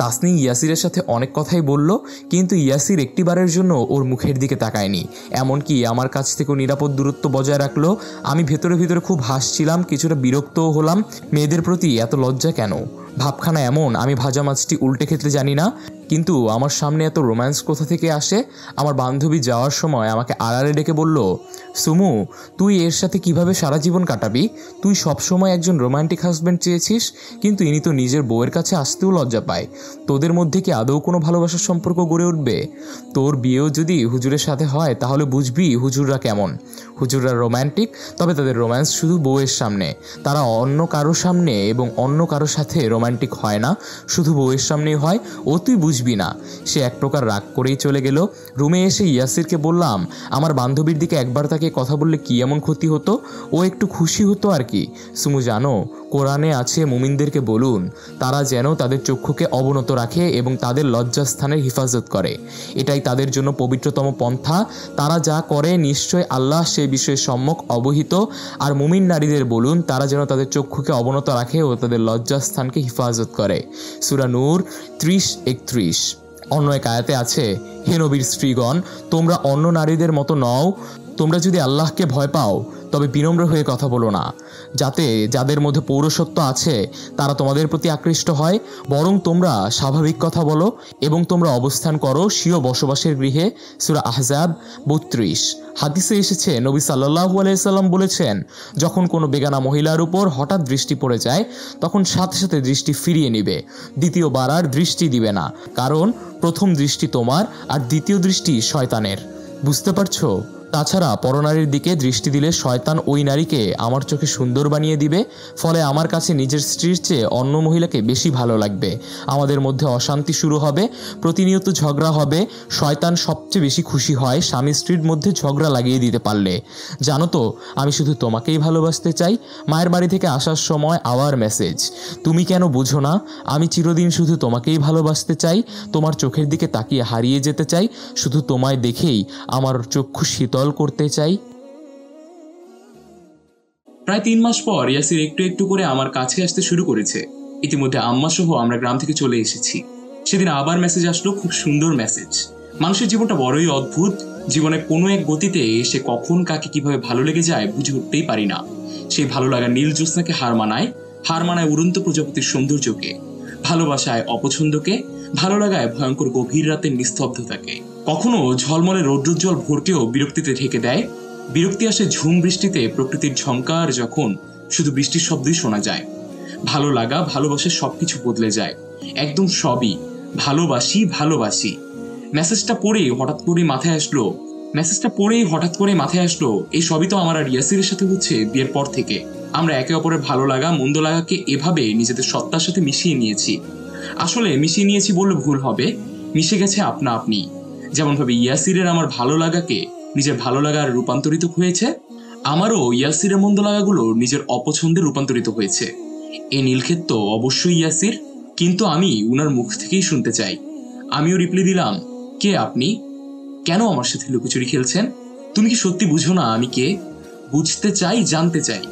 তাসনি ইয়াসিরের সাথে অনেক কথাই বলল, কিন্তু ইয়াসির একটিবারের জন্য ওর মুখের দিকে তাকায়নি। এমনকি আমার কাছ থেকেও নিরাপদ দূরত্ব বজায় রাখলো। আমি ভেতরে ভেতরে খুব হাসছিলাম, কিছুটা বিরক্তও হলাম। মেয়েদের প্রতি এত লজ্জা কেন? ভাবখানা এমন আমি ভাজা মাছটি উল্টে খেতে জানি না, কিন্তু আমার সামনে এত রোম্যান্স কোথা থেকে আসে? আমার বান্ধবী যাওয়ার সময় আমাকে আড়ালে ডেকে বলল, সুমু, তুই এর সাথে কিভাবে সারা জীবন কাটাবি? তুই সবসময় একজন রোমান্টিক হাজব্যান্ড চেয়েছিস, কিন্তু ইনি তো নিজের বউয়ের কাছে আসতেও লজ্জা পায়। তোদের মধ্যে কি আদৌ কোনো ভালোবাসার সম্পর্ক গড়ে উঠবে? তোর বিয়েও যদি হুজুরের সাথে হয়, তাহলে বুঝবি হুজুররা কেমন। হুজুররা রোম্যান্টিক, তবে তাদের রোম্যান্স শুধু বউয়ের সামনে। তারা অন্য কারো সামনে এবং অন্য কারোর সাথে রোম্যান্টিক হয় না, শুধু বউয়ের সামনেই হয়। ও তুই বুঝবি না। সে এক প্রকার রাগ করেই চলে গেল। রুমে এসে ইয়াসিরকে বললাম, আমার বান্ধবীর দিকে একবার তাকে কথা বললে কি এমন ক্ষতি হতো? ও একটু খুশি হতো আর কি। সুমু জানো, কোরআনে আছে মুমিনদেরকে বলুন তারা যেন তাদের চক্ষুকে অবনত রাখে এবং তাদের লজ্জাস্থানের হিফাজত করে। এটাই তাদের জন্য পবিত্রতম পন্থা। তারা যা করে নিশ্চয় আল্লাহ সে বিষয়ে সম্যক অবহিত। আর মুমিন নারীদের বলুন তারা যেন তাদের চক্ষুকে অবনত রাখে ও তাদের লজ্জাস্থানকে হিফাজত করে। সূরা নূর 30-31। অন্য এক আয়াতে আছে, হে নবীর স্ত্রীগণ, তোমরা অন্য নারীদের মতো নও, তোমরা যদি আল্লাহকে ভয় পাও তবে বিনম্র হয়ে কথা বলো না, যাতে যাদের মধ্যে পৌরসত্ব আছে তারা তোমাদের প্রতি আকৃষ্ট হয়, বরং তোমরা স্বাভাবিক কথা বলো এবং তোমরা অবস্থান করো স্বীয় বসবাসের গৃহে। সূরা আহজাব 32। হাদিসে এসেছে নবী সাল্লাল্লাহু আলাইহি সাল্লাম বলেছেন, যখন কোনো বেগানা মহিলার উপর হঠাৎ দৃষ্টি পড়ে যায় তখন সাথে সাথে দৃষ্টি ফিরিয়ে নিবে, দ্বিতীয়বার আর দৃষ্টি দিবে না, কারণ প্রথম দৃষ্টি তোমার আর দ্বিতীয় দৃষ্টি শয়তানের। বুঝতে পারছো? তাছাড়া পরনারীর দিকে দৃষ্টি দিলে শয়তান ওই নারীকে আমার চোখে সুন্দর বানিয়ে দিবে, ফলে আমার কাছে নিজের স্ত্রীর চেয়ে অন্য মহিলাকে বেশি ভালো লাগবে, আমাদের মধ্যে অশান্তি শুরু হবে, প্রতিনিয়ত ঝগড়া হবে। শয়তান সবচেয়ে বেশি খুশি হয় স্বামী স্ত্রীর মধ্যে ঝগড়া লাগিয়ে দিতে পারলে। জানো তো, আমি শুধু তোমাকেই ভালোবাসতে চাই। মায়ের বাড়ি থেকে আসার সময় আবার মেসেজ, তুমি কেন বুঝো না, আমি চিরদিন শুধু তোমাকেই ভালোবাসতে চাই, তোমার চোখের দিকে তাকিয়ে হারিয়ে যেতে চাই, শুধু তোমায় দেখেই আমার চক্ষু শীতল করতে চাই। প্রায় 3 মাস পর ইয়াসির একটু একটু করে আমার কাছে আসতে শুরু করেছে। ইতিমধ্যে আম্মা সহ আমরা গ্রাম থেকে চলে এসেছি। সেদিন আবার মেসেজ আসলো, খুব সুন্দর মেসেজ। মানুষের জীবনটা বড়ই অদ্ভুত। জীবনে কোনো এক গতিতে সে কখন কাকে কিভাবে ভালো লেগে যায় বুঝে উঠতেই পারি না। সেই ভালো লাগা নীল জ্যোৎস্নাকে হার মানায় উড়ন্ত প্রজাপতির সৌন্দর্যকে, ভালোবাসায় অপছন্দকে, ভালো লাগায় ভয়ঙ্কর গভীর রাতের নিস্তব্ধতাকে। কখনো ঝলমলে রৌদ্রোজ্জ্বল ভোরকেও বিরক্তিতে ঢেকে দেয়। বিরক্তি আসে ঝুম বৃষ্টিতে, প্রকৃতির ঝংকার যখন শুধু বৃষ্টির শব্দই শোনা যায়। ভালো লাগা, ভালোবাসা সবকিছু বদলে যায়, একদম সবই। ভালোবাসি। মেসেজটা পড়েই হঠাৎ করে মাথায় আসলো এই সবই তো আমার আর ইয়াসিরের সাথে হচ্ছে বিয়ের পর থেকে। আমরা একে অপরের ভালো লাগা মন্দ লাগাকে এভাবে নিজেদের সত্তার সাথে মিশিয়ে নিয়েছি। আসলে মিশিয়ে নিয়েছি বললে ভুল হবে, মিশে গেছে আপনা আপনি। যেমন ভাবে ইয়াসিরের আমার ভালো লাগাকে নিজের ভালো লাগার রূপান্তরিত হয়েছে, আমারও ইয়াসিরের মন্দ লাগাগুলো নিজের অপছন্দে রূপান্তরিত হয়েছে। এই নীলক্ষেত অবশ্যই ইয়াসির, কিন্তু আমি উনার মুখ থেকেই শুনতে চাই। আমিও রিপ্লাই দিলাম, কে আপনি? কেন আমার সাথে লুকোচুরি খেলছেন? তুমি কি সত্যি বুঝো না আমি কে? বুঝতে চাই, জানতে চাই।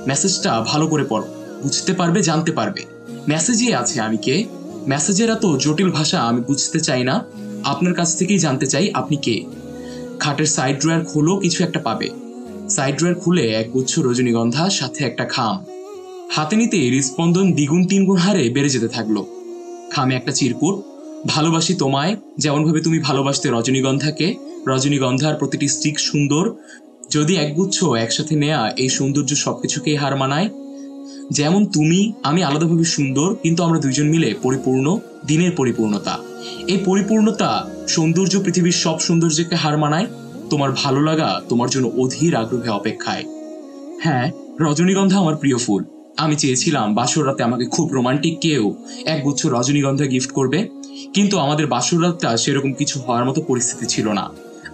মেসেজটা ভালো করে পড়ো, বুঝতে পারবে, জানতে পারবে। মেসেজে আছে আমি কে। মেসেজের এত জটিল ভাষা আমি বুঝতে চাই না, আপনার কাছ থেকেই জানতে চাই আপনি কে। খাটের সাইড ড্রয়ার খোলো, কিছু একটা পাবে। সাইড ড্রয়ার খুলে এক গুচ্ছ রজনীগন্ধা, সাথে একটা খাম। হাতে নিতে হৃদস্পন্দন দ্বিগুণ 3 গুণ হারে বেড়ে যেতে থাকলো। খামে একটা চিরকুট, ভালোবাসি তোমায় যেমনভাবে তুমি ভালোবাসতে রজনীগন্ধাকে। রজনীগন্ধার প্রতিটি স্টিক সুন্দর, যদি একগুচ্ছ একসাথে নেয়া এই সৌন্দর্য সবকিছুকেই হার মানায়। যেমন তুমি আমি আলাদাভাবে সুন্দর, কিন্তু আমরা দুইজন মিলে পরিপূর্ণ, দিনের পরিপূর্ণতা। এই পরিপূর্ণতা সৌন্দর্য পৃথিবীর সব সৌন্দর্যকে হার মানায়। তোমার ভালো লাগা তোমার জন্য অধীর আগ্রহে অপেক্ষায়। হ্যাঁ, রজনীগন্ধা আমার প্রিয় ফুল। আমি চেয়েছিলাম বাসর রাতে আমাকে খুব রোমান্টিক কেউ একগুচ্ছ রজনীগন্ধা গিফট করবে, কিন্তু আমাদের বাসর রাতটা সেরকম কিছু হওয়ার মতো পরিস্থিতি ছিল না।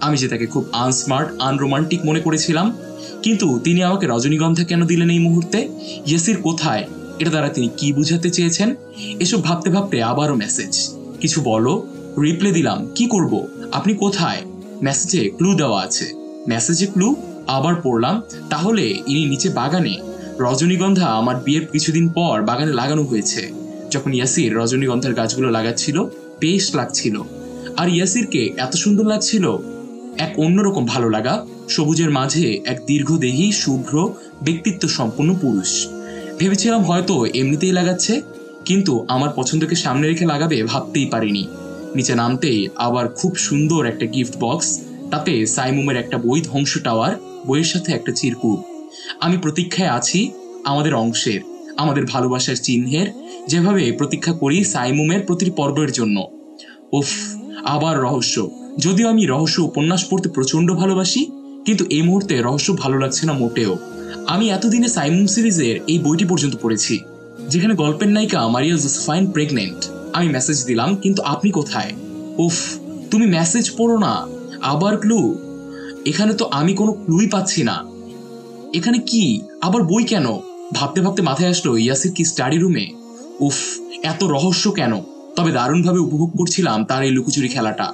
আমি যে তাকে খুব আনস্মার্ট, আনরোমান্টিক মনে করেছিলাম, কিন্তু তিনি আমাকে রজনীগন্ধা কেন দিলেন এই মুহূর্তে? ইয়াসির কোথায়? এটা দ্বারা তিনি কি বুঝাতে চেয়েছেন? এসব ভাবতে ভাবতে আবারও মেসেজ, কিছু বলো। রিপ্লাই দিলাম, কি করব, আপনি কোথায়? মেসেজে ক্লু দেওয়া আছে। মেসেজে ক্লু? আবার পড়লাম, তাহলে ইনি নিচে বাগানে। রজনীগন্ধা আমার বিয়ের কিছুদিন পর বাগানে লাগানো হয়েছে। যখন ইয়াসির রজনীগন্ধার গাছগুলো লাগাচ্ছিল বেশ লাগছিল, আর ইয়াসিরকে এত সুন্দর লাগছিল। এক অন্যরকম ভালো লাগা, সবুজের মাঝে এক দীর্ঘদেহী শুভ্র ব্যক্তিত্ব সম্পন্ন পুরুষ। ভেবেছিলাম হয়তো এমনিতেই লাগাচ্ছে, কিন্তু আমার পছন্দকে সামনে রেখে লাগাবে ভাবতেই পারিনি। নিচে নামতেই আবার খুব সুন্দর একটা গিফট বক্স, তাতে সাইমুমের একটা বই, ধ্বংস টাওয়ার, বইয়ের সাথে একটা চিরকুট। আমি প্রতীক্ষায় আছি আমাদের অংশের, আমাদের ভালোবাসার চিহ্নের, যেভাবে প্রতীক্ষা করি সাইমুমের প্রতিটি পর্বের জন্য। উফ, আবার রহস্য। যদিও আমি রহস্য উপন্যাস পড়তে প্রচন্ড ভালোবাসি, কিন্তু এই মুহূর্তে রহস্য ভালো লাগছে না মোটেও। আমি এতদিনে সাইমুম সিরিজের এই বইটি পর্যন্ত পড়েছি, যেখানে গল্পের নায়িকা মারিয়া জোসেফাইন প্রেগনেন্ট। আমি মেসেজ দিলাম, কিন্তু আপনি কোথায়? উফ, তুমি মেসেজ পড়ো না। আবার ক্লু? এখানে তো আমি কোনো ক্লুই পাচ্ছি না। এখানে কি আবার বই কেন? ভাবতে ভাবতে মাথায় আসলো ইয়াসির কি স্টাডি রুমে? উফ, এত রহস্য কেন? তবে দারুণভাবে উপভোগ করছিলাম তার এই লুকোচুরি খেলাটা।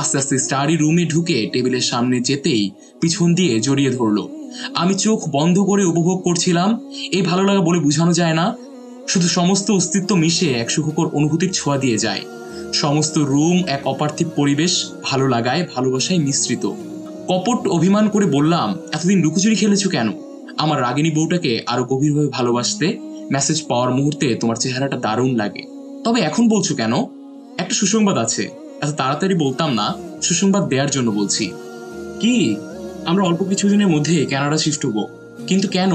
আস্তে আস্তে স্টাডি রুমে ঢুকে টেবিলের সামনে যেতেই পিছন দিয়ে জড়িয়ে ধরলো। আমি চোখ বন্ধ করে উপভোগ করছিলাম। এই ভালো লাগা বলে বোঝানো যায় না, শুধু সমস্ত অস্তিত্ব মিশে এক সুখকর অনুভূতির ছোঁয়া দিয়ে যায়। সমস্ত রুম এক অপার্থিব পরিবেশ, ভালো লাগায় ভালোবাসায় মিশ্রিত। কপট অভিমান করে বললাম, এতদিন লুকোচুরি খেলেছো কেন? আমার রাগিনী বউটাকে আরো গভীরভাবে ভালোবাসতে মেসেজ পাওয়ার মুহূর্তে তোমার চেহারাটা দারুণ লাগে। তবে এখন বলছো কেন? একটা সুসংবাদ আছে, এত তাড়াতাড়ি বলতাম না, সুসংবাদ দেওয়ার জন্য বলছি। কি? আমরা অল্প কিছুদিনের মধ্যে কানাডা শিফট হবো। কিন্তু কেন?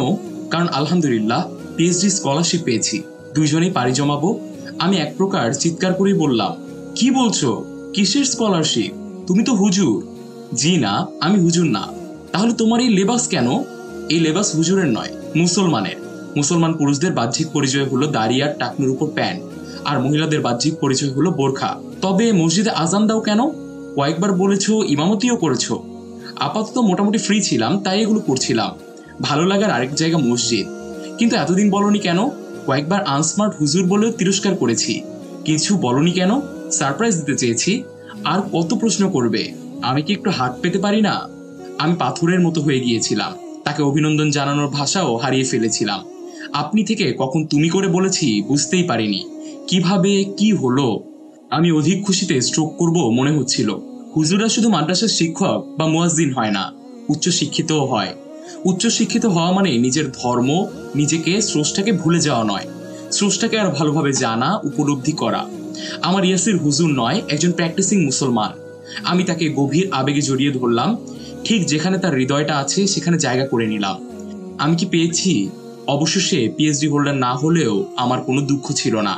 কারণ আলহামদুলিল্লাহ পিএইচডি স্কলারশিপ পেয়েছি, দুইজনেই পাড়ি জমাবো। আমি এক প্রকার চিৎকার করেই বললাম, কি বলছো? কিসের স্কলারশিপ? তুমি তো হুজুর। জি না, আমি হুজুর না। তাহলে তোমার এই লেবাস কেন? এই লেবাস হুজুরের নয়, মুসলমানের। মুসলমান পুরুষদের বাহ্যিক পরিচয় হলো দাড়ি আর টাকনুর উপর প্যান্ট, আর মহিলাদের বাহ্যিক পরিচয় হলো বোরখা। তবে মসজিদে আজান দাও কেন? কয়েকবার বলেছো, ইমামতিও করেছো। আপাতত মোটামুটি ফ্রি ছিলাম, তাই এগুলো করছিলাম। ভালো লাগার আরেক জায়গা মসজিদ। কিন্তু এতদিন বলনি কেন? কয়েকবার আনস্মার্ট হুজুর বলেও তিরস্কার করেছি। কিছু বলনি কেন? সারপ্রাইজ দিতে চেয়েছি। আর কত প্রশ্ন করবে? আমি কি একটু হাত পেতে পারি না? আমি পাথরের মতো হয়ে গিয়েছিলাম, তাকে অভিনন্দন জানানোর ভাষাও হারিয়ে ফেলেছিলাম। আপনি থেকে কখন তুমি করে বলেছি বুঝতেই পারিনি। কিভাবে কি হলো? আমি অধিক খুশিতে স্ট্রোক করব মনে হচ্ছিল। হুজুরা শুধু মাদ্রাসার শিক্ষক বা মুয়াজ্জিন হয় না, উচ্চ শিক্ষিতও হয়। উচ্চ শিক্ষিত হওয়া মানে নিজের ধর্ম, নিজেকে, স্রষ্টাকে ভুলে যাওয়া নয়, স্রষ্টাকে আরো ভালোভাবে জানা, উপলব্ধি করা। আমার ইয়াসির হুজুর নয়, একজন প্র্যাকটিসিং মুসলমান। আমি তাকে গভীর আবেগে জড়িয়ে ধরলাম, ঠিক যেখানে তার হৃদয়টা আছে সেখানে জায়গা করে নিলাম। আমি কি পেয়েছি? অবশেষে পিএইচডি হোল্ডার না হলেও আমার কোনো দুঃখ ছিল না।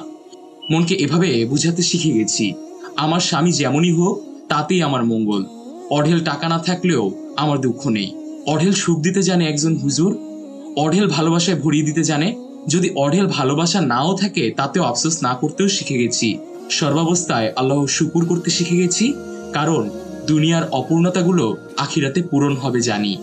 মনকে এভাবে বুঝাতে শিখে গেছি, আমার স্বামী যেমনই হোক তাতেই আমার মঙ্গল। অঢেল টাকা না থাকলেও আমার দুঃখ নেই। অঢেল সুখ দিতে জানে একজন হুজুর, অঢেল ভালোবাসায় ভরিয়ে দিতে জানে। যদি অঢেল ভালোবাসা নাও থাকে তাতেও আফসোস না করতেও শিখে গেছি। সর্বাবস্থায় আল্লাহর শুকুর করতে শিখে গেছি, কারণ দুনিয়ার অপূর্ণতাগুলো আখিরাতে পূরণ হবে জানি।